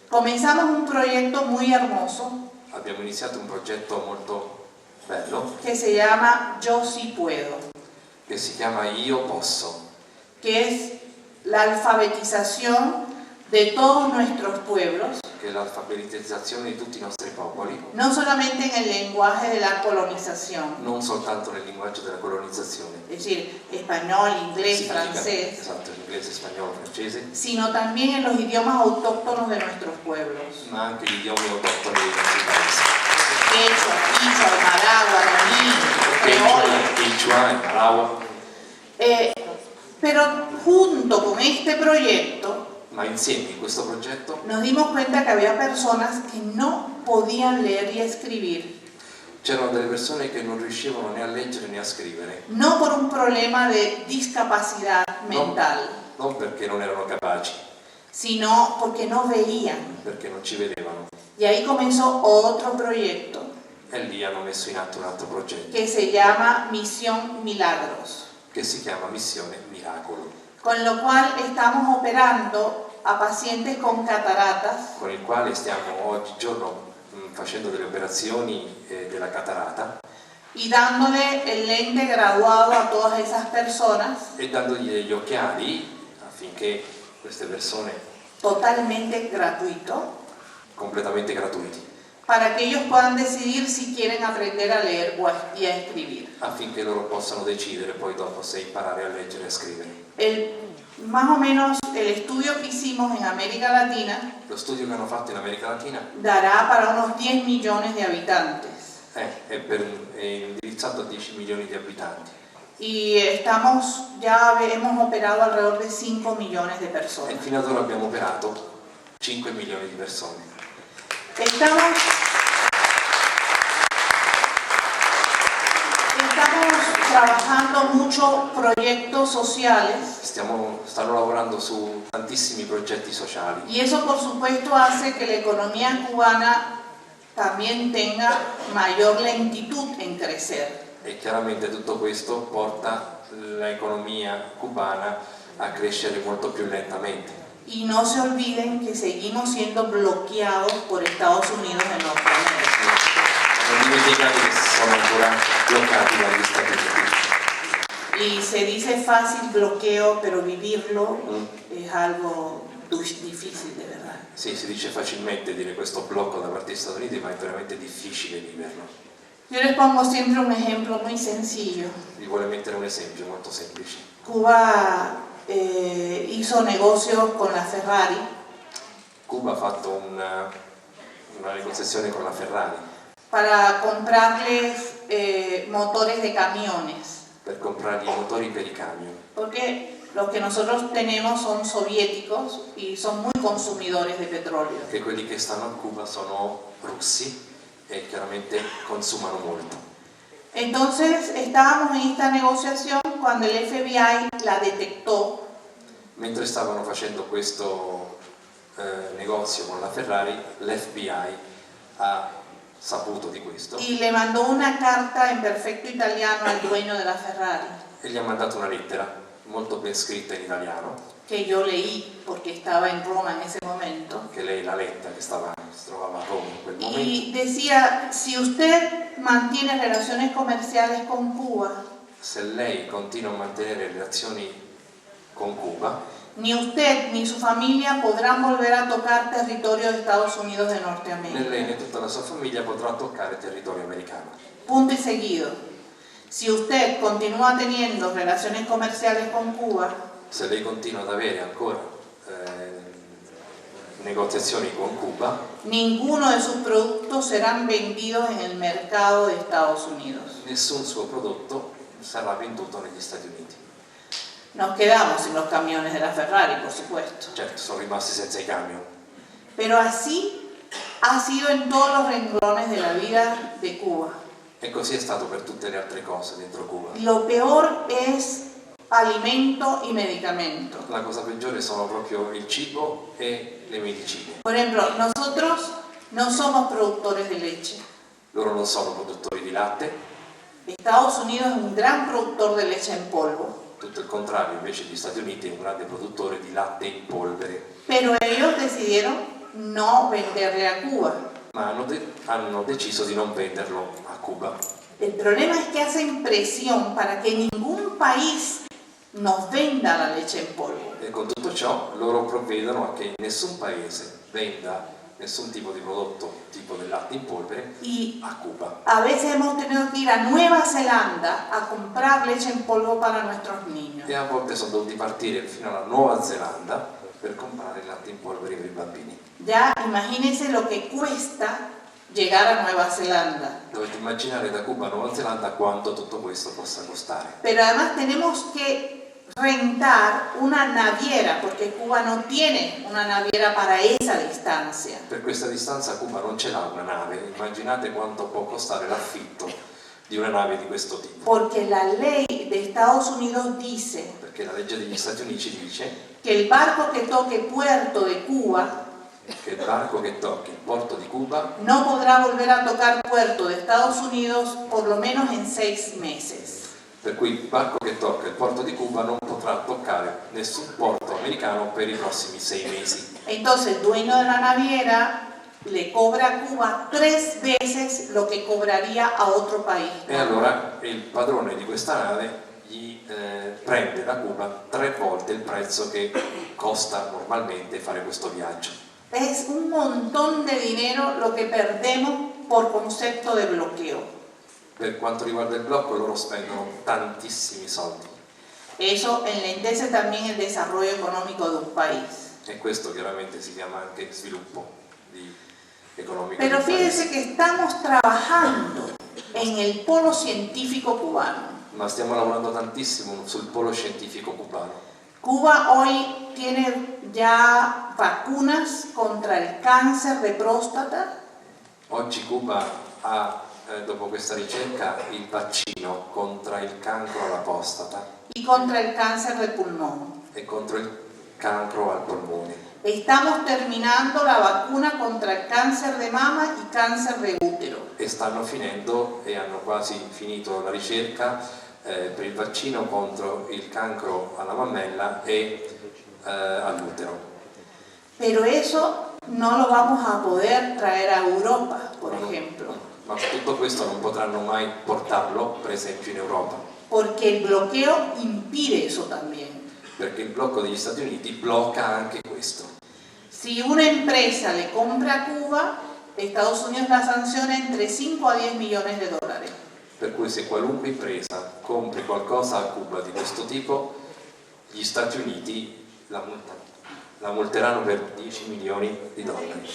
Comenzamos un proyecto muy hermoso Abbiamo iniziato un progetto molto bello que se llama Yo Sí Puedo, che si chiama Io Posso, que es la alfabetización de todos nuestros pueblos, che è l'alfabetizzazione di tutti i nostri popoli, no solamente en el lenguaje de la colonización, non soltanto nel linguaggio della colonizzazione, es decir, español, inglés, significa, francés, esatto, inglese, spagnolo, francese, sino también en los idiomas autóctonos de nuestros pueblos. ma anche gli idiomi autoctoni dei nostri paesi. Quechua, quichua, aymara, guaraní, creol. Quechua, Aymara. Pero junto con este proyecto Ma insieme in questo progetto nos dimos cuenta que había personas que no podían leer y escribir, c'erano delle persone che non riuscivano né a leggere né a scrivere, no por un problema de discapacidad mental, non perché non erano capaci, sino porque no veían. perché non ci vedevano. Y ahí comenzó otro proyecto E lì hanno messo in atto un altro progetto que se llama Misión Milagros, che si chiama Missione Miracolo, con lo cual estamos operando a pacientes con cataratas con il quale stiamo oggigiorno facendo delle operazioni della catarata y dándole el lente graduado a todas esas personas e dandogli degli occhiali affinché queste persone, totalmente gratuito, completamente gratuiti, para que ellos puedan decidir si quieren aprender a leer y a escribir. affinché loro possano decidere poi dopo se imparare a leggere e a scrivere. Más o menos el estudio que hicimos en América Latina Lo studio che hanno fatto in America Latina dará para unos 10 millones de habitantes. è indirizzato a 10 milioni di abitanti Y hemos operado alrededor de 5 millones de e personas. fino ad ora abbiamo operato 5 milioni di persone. Estamos trabajando mucho proyectos sociales Stanno lavorando su tantissimi progetti sociali y eso por supuesto hace que la economía cubana también tenga mayor lentitud en crecer. e chiaramente tutto questo porta l'economia cubana a crescere molto più lentamente. Y no se olviden que seguimos siendo bloqueados por Estados Unidos de Norteamérica. Non dimenticate che sono ancora bloccati dagli Stati Uniti. Y se dice fácil bloqueo, pero vivirlo es algo difícil de verdad. Sì, si dice facilmente dire questo blocco da parte degli Stati Uniti, ma è veramente difficile viverlo. Yo les pongo siempre un ejemplo muy sencillo. Vi vuole mettere un esempio molto semplice. Cuba hizo negocios con la Ferrari Cuba ha fatto una negoziazione con la Ferrari para comprarles motores de camiones, per comprare i motori per i camion, porque los que nosotros tenemos son soviéticos y son muy consumidores de petróleo. perché quelli che stanno a Cuba sono russi e chiaramente consumano molto. Entonces estábamos en esta negociación cuando el FBI la detectó Mentre stavano facendo questo negozio con la Ferrari, l'FBI ha saputo di questo y le mandó una carta en perfecto italiano al dueño de la Ferrari, e gli ha mandato una lettera molto ben scritta in italiano, que yo leí porque estaba en Roma en ese momento. che lei l'ha letta, che si trovava a Roma in quel momento, Y decía, si usted mantiene relaciones comerciales con Cuba, se lei continua a mantenere relazioni con Cuba, ni usted ni su familia podrán volver a tocar territorio de Estados Unidos de né Norteamérica. lei né tutta la sua famiglia potrà toccare territorio americano. Punto y seguido. Si usted continúa teniendo relaciones comerciales con Cuba, Se lei continua ad avere ancora negoziazioni con Cuba, ninguno de sus productos serán vendidos en el mercado de Estados Unidos. nessun suo prodotto sarà venduto negli Stati Uniti. Nos quedamos sin los camiones de la Ferrari, por supuesto. Certo, sono rimasti senza i camion, Pero así ha sido en todos los renglones de la vida de Cuba. e così è stato per tutte le altre cose dentro Cuba. Lo peor es alimento y medicamento. La cosa peggiore sono proprio il cibo e le medicine. Por ejemplo, nosotros no somos productores de leche. Loro non sono produttori di latte, Estados Unidos es un gran productor de leche en polvo, tutto il contrario, invece gli Stati Uniti è un grande produttore di latte in polvere, pero ellos decidieron no venderle a Cuba. ma hanno deciso di non venderlo a Cuba. El problema es que hacen presión para que ningún país nos venda la leche en polvo. E con tutto ciò loro provvedono a che nessun paese venda nessun tipo di prodotto tipo del latte in polvere Y a Cuba. a veces hemos tenido que ir a Nueva Zelanda a comprar leche en polvo para nuestros niños. E a volte sono dovuti partire fino alla Nuova Zelanda per comprare il latte in polvere per i bambini. Ya imagínense lo que cuesta llegar a Nueva Zelanda. Dovete immaginare da Cuba a Nuova Zelanda quanto tutto questo possa costare. Pero además tenemos que rentar una naviera, porque Cuba no tiene una naviera para esa distancia. Per questa distanza Cuba non ce l'ha una nave, immaginate quanto può costare l'affitto di una nave di questo tipo. Porque la ley de Estados Unidos dice Perché la legge degli Stati Uniti dice que el barco que toque puerto de Cuba che il barco che tocchi il porto di Cuba no podrá volver a tocar puerto de Estados Unidos por lo menos en 6 meses. per cui il barco che tocca il porto di Cuba non potrà toccare nessun porto americano per i prossimi 6 mesi. Entonces el dueño de la naviera le cobra a Cuba 3 veces lo che cobraría a otro país. E allora il padrone di questa nave gli prende da Cuba 3 volte il prezzo che costa normalmente fare questo viaggio. Es un montón de dinero lo que perdemos por concepto de bloqueo. Per quanto riguarda il blocco, loro spendono tantissimi soldi. Eso enlentece también el desarrollo económico de un país. E questo chiaramente si chiama anche sviluppo economico. Pero fíjense que estamos trabajando en el polo científico cubano. Ma stiamo lavorando tantissimo sul polo scientifico cubano. Cuba hoy tiene ya vacunas contra el cáncer de próstata. Oggi Cuba ha, dopo questa ricerca, il vaccino contro il cancro alla prostata Y contra el cáncer de pulmón. e contro il cancro al polmone. Estamos terminando la vacuna contra el cáncer de mama y cáncer de útero. E stanno finendo e hanno quasi finito la ricerca per il vaccino contro il cancro alla mammella e all'utero. Pero eso no lo vamos a poder traer a Europa, por ejemplo, Ma tutto questo non potranno mai portarlo, per esempio, in Europa, porque el bloqueo impide eso también. perché il blocco degli Stati Uniti blocca anche questo. Si una empresa le compra a Cuba, Estados Unidos la sanciona entre 5 a 10 millones de dólares. Per cui se qualunque impresa compri qualcosa a Cuba di questo tipo, gli Stati Uniti la multeranno per 10 milioni di dollari.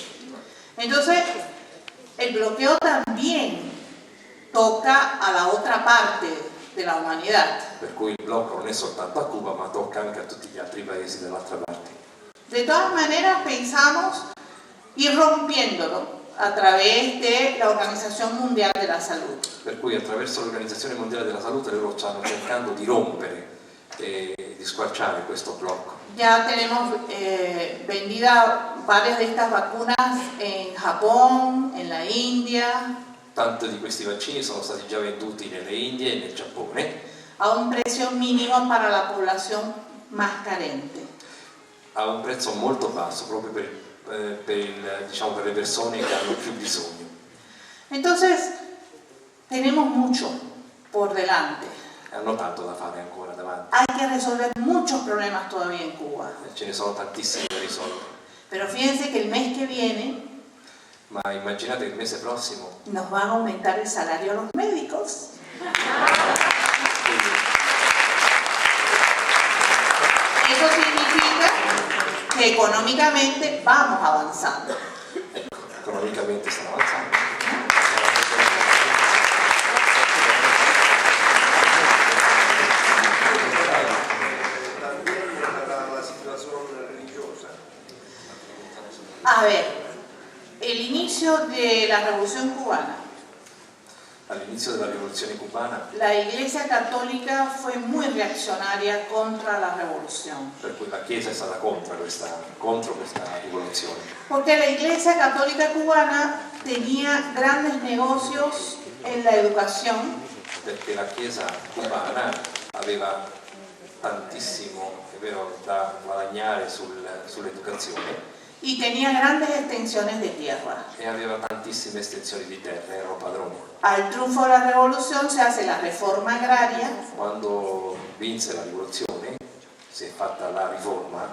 Entonces, el bloqueo también toca a la otra parte de la humanidad. Per cui il blocco non è soltanto a Cuba, ma tocca anche a tutti gli altri paesi dall'altra parte. De todas maneras, pensamos ir rompiéndolo a través de la Organización Mundial de la Salud. Per cui attraverso l'Organizzazione Mondiale della Salute loro stanno cercando di rompere e di squarciare questo blocco. Ya tenemos vendida varias de estas vacunas en Japón, en la India, Tanti di questi vaccini sono stati già venduti nelle Indie e nel Giappone a un precio mínimo para la población más carente. a un prezzo molto basso proprio per le persone che hanno più bisogno. Entonces, tenemos mucho por delante. E hanno tanto da fare ancora davanti. Hay que resolver muchos problemas todavía en Cuba. Ce ne sono tantissimi da risolvere. Pero fíjense que el mes que viene Ma immaginate che il mese prossimo nos van a aumentar el salario a los médicos. Eso significa que económicamente vamos avanzando. economicamente stanno avanzando. También para la situación religiosa. A ver, el inicio de la Revolución Cubana, All'inizio della rivoluzione cubana, la Iglesia Católica fue muy reaccionaria contra la revolución. per cui la Chiesa è stata contro questa rivoluzione, Porque la Iglesia Católica Cubana tenía grandes negocios en la educación, perché la Chiesa cubana aveva tantissimo, è vero, da guadagnare sull'educazione y tenía grandes extensiones de tierra. e aveva tantissime estensioni di terra, erano padroni. Al triunfo de la revolución se hace la reforma agraria Quando vinse la rivoluzione si è fatta la riforma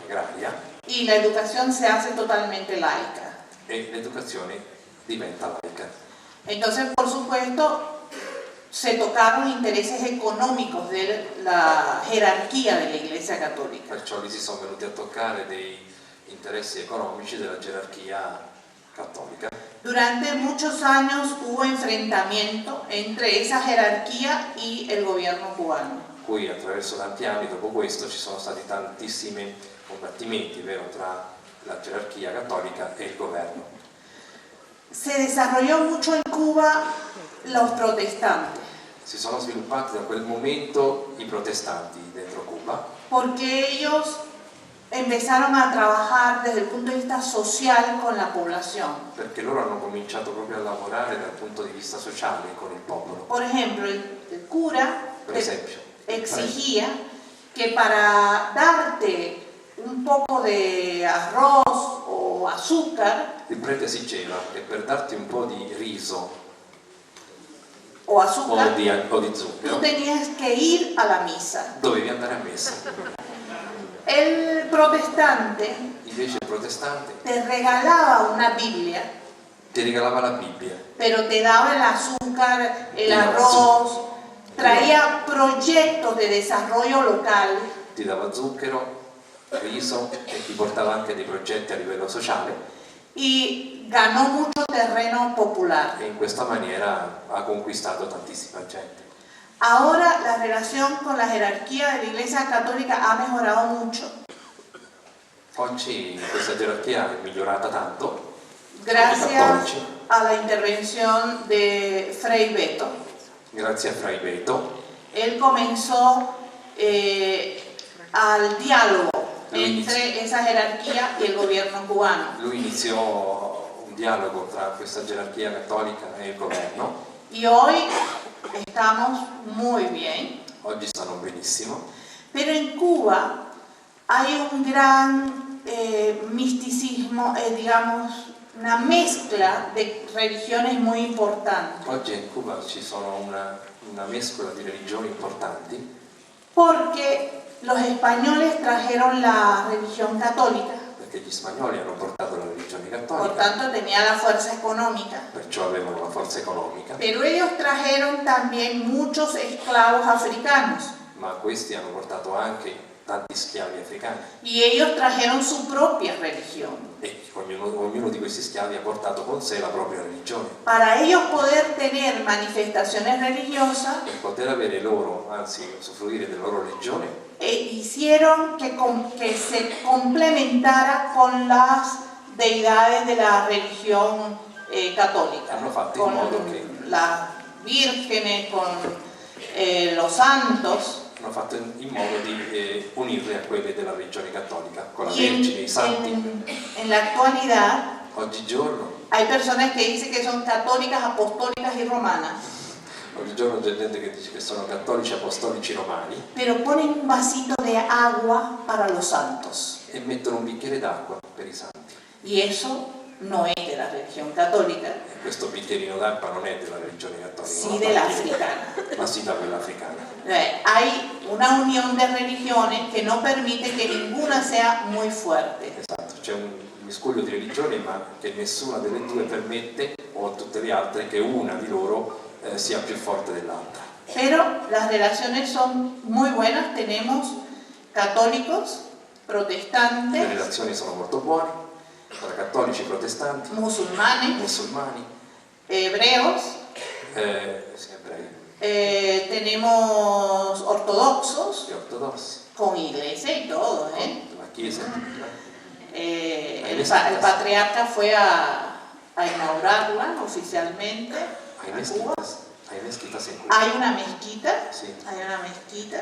agraria y la educación se hace totalmente laica. e l'educazione diventa laica. Entonces, por supuesto, se tocaron intereses económicos de la jerarquía de la Iglesia Católica. Perciò lì si sono venuti a toccare dei interessi economici della gerarchia cattolica. Durante muchos años hubo enfrentamiento entre esa jerarquía y el gobierno cubano. Qui attraverso tanti anni dopo questo ci sono stati tantissimi combattimenti, vero, tra la gerarchia cattolica e il governo. Se desarrolló mucho en Cuba los protestantes, Si sono sviluppati da quel momento i protestanti dentro Cuba, porque ellos empezaron a trabajar desde el punto de vista social con la población. perché loro hanno cominciato proprio a lavorare dal punto di vista sociale con il popolo. Por ejemplo, el cura Per esempio, exigía que para darte un poco de arroz o o azúcar Il prete esigeva che per darti un po' di riso o azúcar, o di tú zucchero tenías que ir a la misa. dovevi andare a messa. El protestante Invece il protestante te regalaba una Biblia, ti regalava la Bibbia, pero te daba el azúcar, el El arroz, traía proyectos de desarrollo local ti dava zucchero, riso e ti portava anche dei progetti a livello sociale, y ganó mucho terreno popular. e in questa maniera ha conquistato tantissima gente. Ahora la relación con la jerarquía de la Iglesia Católica ha mejorado mucho Oggi questa gerarchia è migliorata tanto gracias a la intervención de Fray Beto. grazie a Fray Beto. Él comenzó al diálogo entre esa jerarquía y el gobierno cubano. Lui iniziò un dialogo tra questa gerarchia cattolica e il governo. Y hoy estamos muy bien, Oggi stanno benissimo, pero en Cuba hay un gran misticismo, digamos, una mezcla de religiones muy importante, oggi in Cuba ci sono una mescola di religioni importanti, porque los españoles trajeron la religión católica, perché gli spagnoli hanno portato la religione por cattolica, tanto tenía la fuerza económica, perciò avevano la forza economica, pero ellos trajeron también muchos esclavos africanos ma questi hanno portato anche tanti schiavi africani, y ellos trajeron su propia religión. e ognuno di questi schiavi ha portato con sé la propria religione. Para ellos poder tener manifestaciones religiosas, Per poter avere loro, anzi usufruire della loro religione, hicieron que se complementara con las deidades de la religión católica, hanno fatto in con modo che las vírgenes, con los santos. hanno fatto in modo di unirle a quelle della religione cattolica, con la Y Vergine, i santi. en la actualidad Oggigiorno hay personas que dicen que son católicas, apostólicas y romanas, c'è gente che dice che sono cattolici, apostolici, romani, pero ponen un vasito de agua para los santos. e mettono un bicchiere d'acqua per i santi. Y eso no es de la religión católica, E questo bicchierino d'acqua non è della religione cattolica, sí non de la appartiene, africana. ma sì da quella africana. Hay una unión de religiones que no permite que ninguna sea muy fuerte. Esatto, c'è un miscuglio di religioni, ma che nessuna delle due permette, o tutte le altre, che una di loro sia più forte dell'altra. Pero las relaciones son muy buenas, tenemos católicos, Le protestantes, relazioni sono molto buone tra cattolici, protestanti, musulmanes, musulmani, hebreos, sì, ebrei, tenemos ortodoxos, e ortodossi, con iglesia y todo, la chiesa è tutta. El patriarca fue a inaugurarla oficialmente Hay a Cuba. mezquitas in Cuba. Hay una mezquita, Sì. hay una mezquita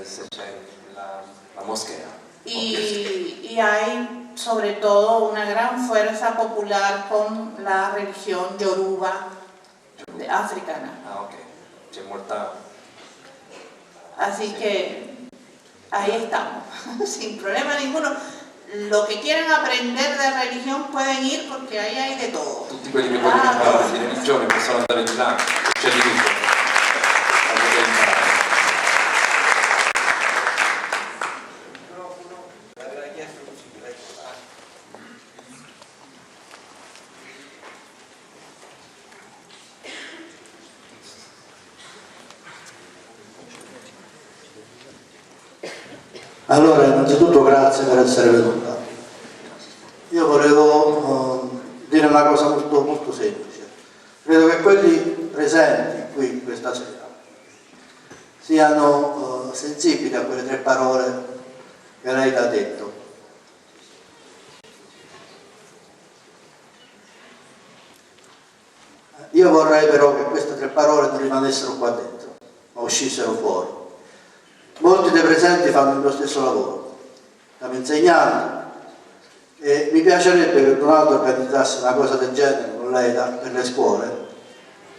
Se c'è la moschea. y hay sobre todo una gran fuerza popular con la religión yoruba africana. Ah, ok. C'è molta. Así que ahí estamos, sin problema ninguno. Lo que quieran aprender de religión pueden ir porque ahí hay de todo. Tutti quelli che vogliono imparare di religione possono andare di là, c'è di tutto. Da poter imparare. Allora, innanzitutto grazie per essere venuta. Io volevo dire una cosa molto, molto semplice. Credo che quelli presenti qui questa sera siano sensibili a quelle 3 parole che lei ha detto. Io vorrei però che queste 3 parole non rimanessero qua dentro, ma uscissero fuori. Molti dei presenti fanno il mio stesso lavoro, stiamo insegnando, e mi piacerebbe che Donaldo organizzasse una cosa del genere con lei per le scuole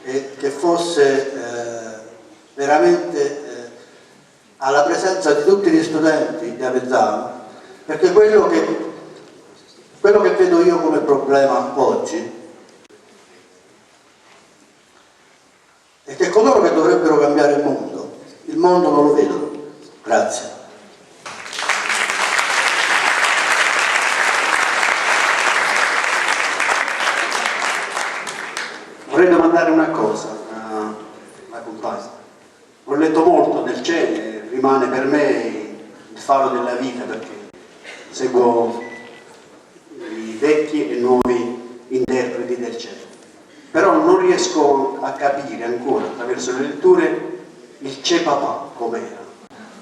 e che fosse veramente alla presenza di tutti gli studenti di Avezzano, perché quello Quello che vedo io come problema oggi è che coloro che dovrebbero cambiare il mondo non lo vedono. Grazie. Vorrei domandare una cosa alla compagna. Ho letto molto del Che, rimane per me il faro della vita perché seguo i vecchi e nuovi interpreti del Che. Però non riesco a capire ancora attraverso le letture il Che papà com'era.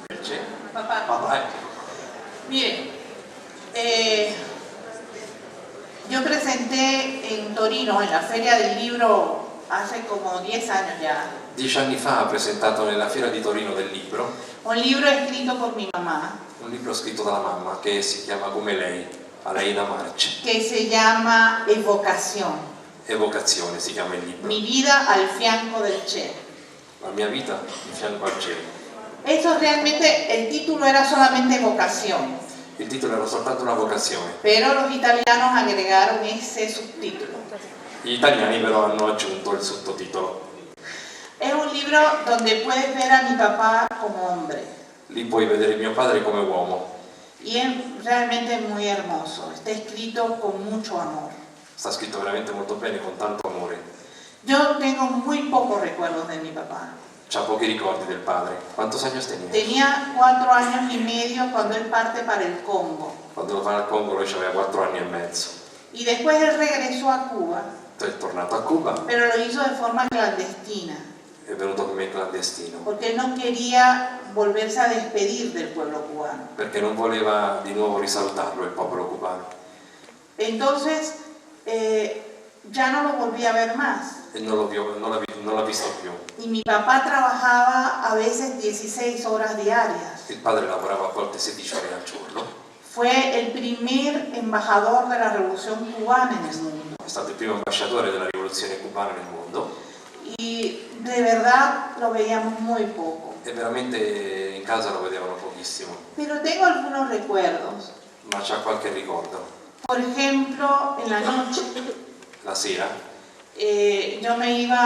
Il Che? Papá. Papà. Miren, yo presenté en Torino, en la Feria del Libro, hace como 10 años ya, 10 anni fa ha presentato nella Fiera di Torino del libro, un libro escrito por mi mamá, un libro scritto dalla mamma che si chiama Come lei, Aleida March. que se llama Evocación, Evocazione si chiama il libro. mi vida al fianco del Che. La mia vita di fianco al cielo. Eso realmente, el título era solamente Evocación, Il titolo era soltanto una vocazione. pero los italianos agregaron ese subtítulo. Gli italiani però hanno aggiunto il sottotitolo. Es un libro donde puedes ver a mi papá como hombre Lì puoi vedere mio padre come uomo. y es realmente muy hermoso, está escrito con mucho amor. Sta scritto veramente molto bene, con tanto amore. Yo tengo muy pocos recuerdos de mi papá. C'ha pochi ricordi del padre. Quantos años tenía? Tenía 4 años y medio cuando él parte para el Congo Quando lo fa al Congo lui aveva 4 anni e mezzo. y después él regresó a Cuba, Poi è tornato a Cuba, pero lo hizo de forma clandestina è venuto come clandestino, porque él no quería volverse a despedir del pueblo cubano. perché non voleva di nuovo risalutarlo il popolo cubano. Entonces ya no lo volví a ver más. E non l'ha visto più. Y mi papá trabajaba a veces 16 horas diarias. Il padre lavorava a volte 16 ore al giorno. Fue el primer embajador de la revolución cubana en el mundo. È stato il primo ambasciatore della rivoluzione cubana nel mondo Y de verdad lo veíamos muy poco. e veramente in casa lo vedevano pochissimo, Pero tengo algunos recuerdos. ma c'ha qualche ricordo. Por ejemplo, en la noche La sera, yo me iba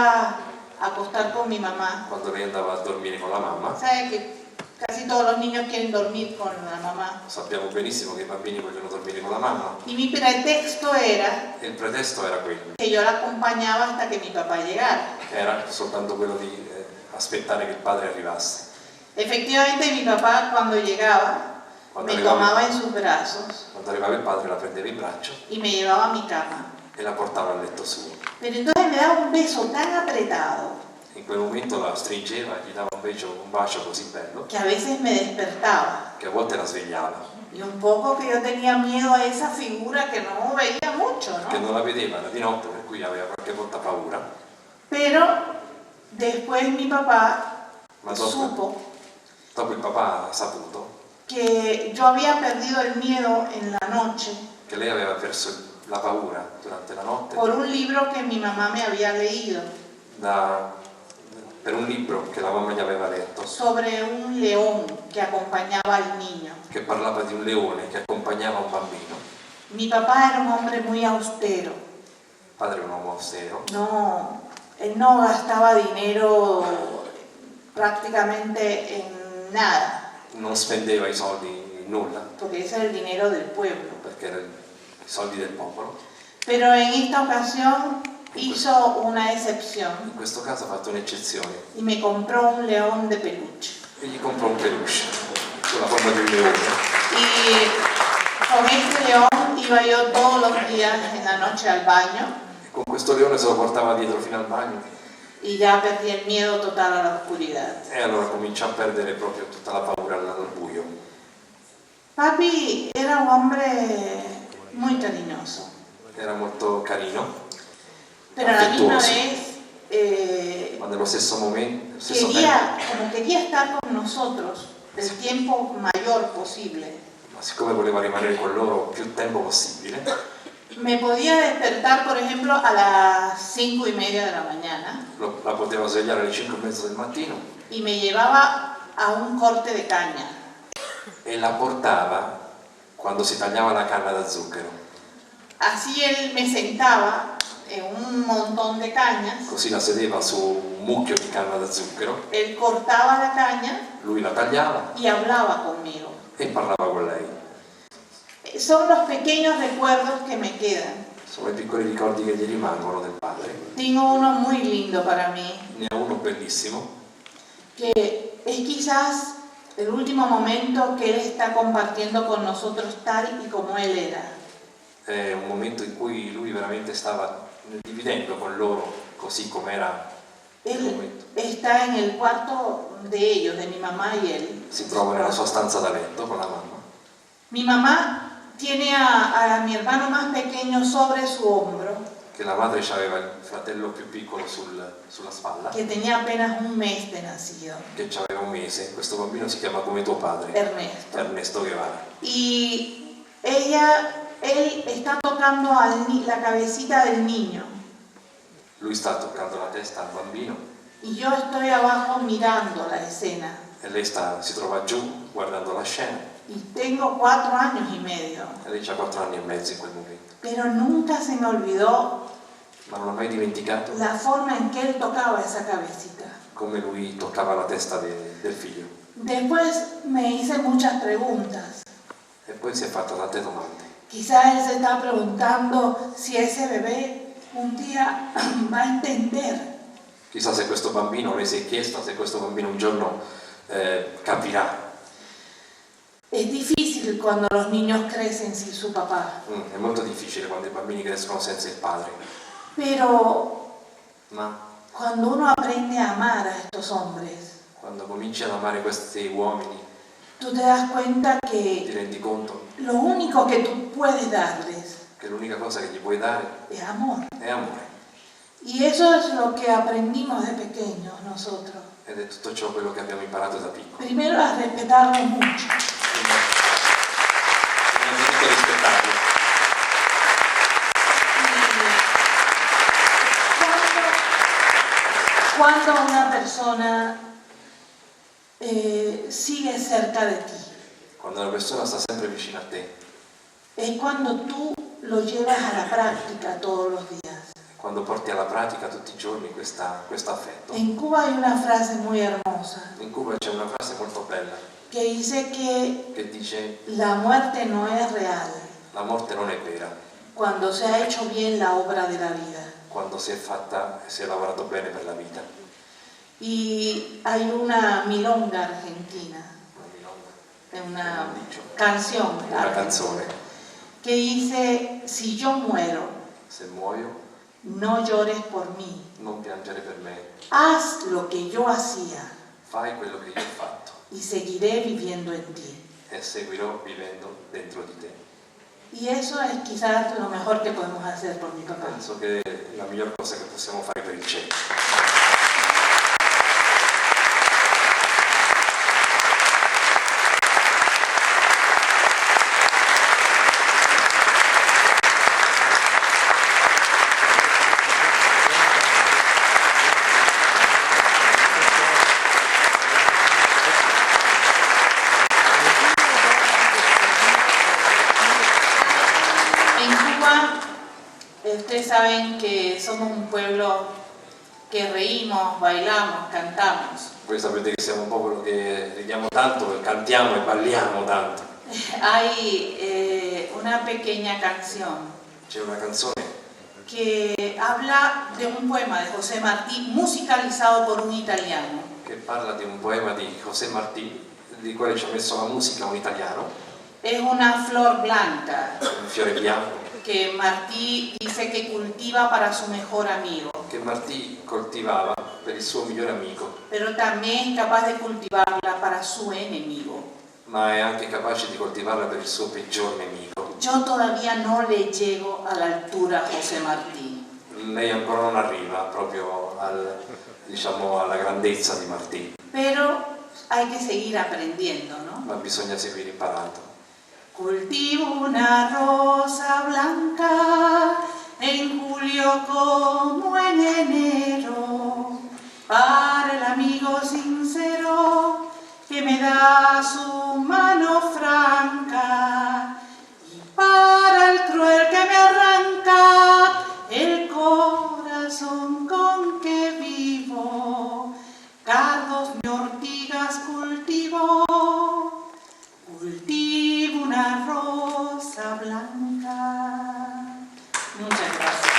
a acostar con mi mamá. quando lei andava a dormire con la mamma, ¿Sabe que casi todos los niños quieren dormir con la mamá? sappiamo benissimo che i bambini vogliono dormire con la mamma Y mi pretexto era e il pretesto era quello, que yo la acompañaba hasta que mi papá llegara. che era soltanto quello di aspettare che il padre arrivasse. Efectivamente, mi papá cuando llegaba Cuando me arrivaba- tomaba en sus brazos Quando arrivava il padre la prendeva in braccio y me llevaba a mi cama. e la portava al letto suo. Pero entonces me daba un beso tan apretado In quel momento la stringeva, gli dava un bacio così bello que a veces me despertaba. che a volte la svegliava, Y un poco que yo tenía miedo a esa figura que no veía mucho, che ¿no? non la vedeva, era di notte, per cui aveva qualche volta paura. Pero después mi papá Ma dopo il papà ha saputo que yo había perdido el miedo en la noche che lei aveva perso la paura durante la notte por un libro que mi mamá me había leído per un libro che la mamma gli aveva letto, sobre un león que acompañaba al niño. che parlava di un leone che accompagnava un bambino. Mi papá era un hombre muy austero. Il padre è un uomo austero, No, él no gastaba dinero prácticamente en nada, non spendeva i soldi in nulla, porque ese era el dinero del pueblo. perché erano i soldi del popolo. Pero en esta ocasión hizo una excepción In questo caso ha fatto un'eccezione y me compró un león de peluche. e gli comprò un peluche con la forma di un leone. Y con este león iba yo todos los días en la noche al baño E con questo leone se lo portava dietro fino al bagno y ya perdí el miedo total a la oscuridad. e allora cominciò a perdere proprio tutta la paura al buio. Papi era un hombre muy cariñoso, Era molto carino, pero a la misma affettuoso, vez ma nello stesso momento, stesso tempo, quería estar con nosotros el tiempo mayor posible. ma siccome voleva rimanere con loro più tempo possibile, Me podía despertar, por ejemplo, a las 5:30 de la mañana la poteva svegliare alle 5:30 del mattino y me llevaba a un corte de caña. e la portava quando si tagliava la canna da zucchero. así él me sentaba en un montón de cañas, così la sedeva su un mucchio di canna da zucchero, él cortaba la caña lui la tagliava y hablaba conmigo. e parlava con lei. Son los pequeños recuerdos que me quedan. Sono i piccoli ricordi che gli rimangono del padre. Tengo uno muy lindo para mí, Ne ho uno bellissimo, que es quizás el último momento que él está compartiendo con nosotros tal y como él era. è un momento in cui lui veramente stava dividendo con loro così com'era il Él momento. está en el cuarto de ellos, de mi mamá y él. Si trova nella sua stanza da letto con la mamma. Mi mamá tiene a mi hermano más pequeño sobre su hombro, Che la madre aveva il fratello più piccolo sulla spalla, que tenía apenas un mes de nacido, che aveva un mese. Questo bambino si chiama come tuo padre, Ernesto. Ernesto Guevara. Y él está tocando la cabecita del niño Lui sta toccando la testa al bambino y yo estoy abajo mirando la escena. e lei si trova giù guardando la scena Y tengo 4 años y medio, e lei ha 4 anni e mezzo in quel momento. pero nunca se me olvidó Ma non ho mai dimenticato la forma en que él tocaba esa cabecita. come lui toccava la testa del figlio. Después me hice muchas preguntas. E poi si è fatta tante domande. Quizás él se está preguntando si ese bebé un día va a entender Chissà se questo bambino, lei si è chiesta se questo bambino un giorno capirà. Es difícil cuando los niños crecen sin su papá, È molto difficile quando i bambini crescono senza il padre, pero ma cuando uno aprende a amar a estos hombres, quando cominci ad amare questi uomini tú te das cuenta ti que rendi conto lo único que tú puedes darles che l'unica cosa che gli puoi dare es amor. è amore. Y eso es lo que aprendimos de pequeños nosotros. Ed è tutto ciò quello che abbiamo imparato da piccoli. Primero a respetarlos mucho. Innanzitutto rispettarli. Cuando una persona sigue cerca de ti, Quando una persona sta sempre vicino a te, es cuando tú lo llevas a la práctica todos los días. quando porti alla pratica tutti i giorni questo affetto. En Cuba hay una frase muy hermosa In Cuba c'è una frase molto bella que dice que che dice: la muerte no es real la morte non è vera cuando se ha hecho bien la obra de la vida. quando si è lavorato bene per la vita. Y hay una milonga argentina, una canción Una canzone: que dice: si yo muero, se muoio no llores por mí, non piangere per me, haz lo que yo hacía fai quello che io ho fatto y seguiré viviendo en ti. e seguirò vivendo dentro di te. Y eso es quizás lo mejor que podemos hacer por mi papá. Penso che è la miglior cosa che possiamo fare per il cielo. Ustedes saben que somos un pueblo que reímos, bailamos, cantamos. Voi sapete che siamo un popolo che ridiamo tanto, cantiamo e balliamo tanto. Hay una pequeña canción C'è una canzone que habla de un poema de José Martí musicalizado por un italiano. che parla di un poema di José Martí, di quale ci ha messo la musica un italiano, Es una flor blanca un fiore bianco, que Martí dice que cultiva para su mejor amigo, che Martí coltivava per il suo migliore amico, pero también es capaz de cultivarla para su enemigo. ma è anche capace di coltivarla per il suo peggior nemico. Yo todavía no le llego a la altura a José Martí, Lei ancora non arriva proprio alla grandezza di Martí, pero hay que seguir aprendiendo, ¿no? ma bisogna seguire imparando. Cultivo una rosa blanca en julio como en enero, para el amigo sincero que me da su mano franca, y para el cruel que me arranca cultivo una rosa blanca. Muchas gracias.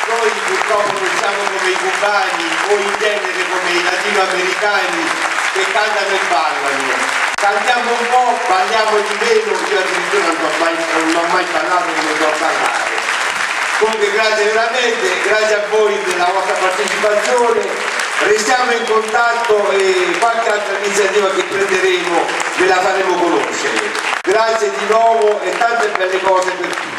Noi purtroppo non siamo come i cubani o in genere come i latinoamericani che cantano e ballano. Cantiamo un po', balliamo di meno, io addirittura non ho mai ballato come so ballare. Comunque grazie veramente, grazie a voi della vostra partecipazione, restiamo in contatto e qualche altra iniziativa che prenderemo ve la faremo conoscere. Grazie di nuovo e tante belle cose per tutti.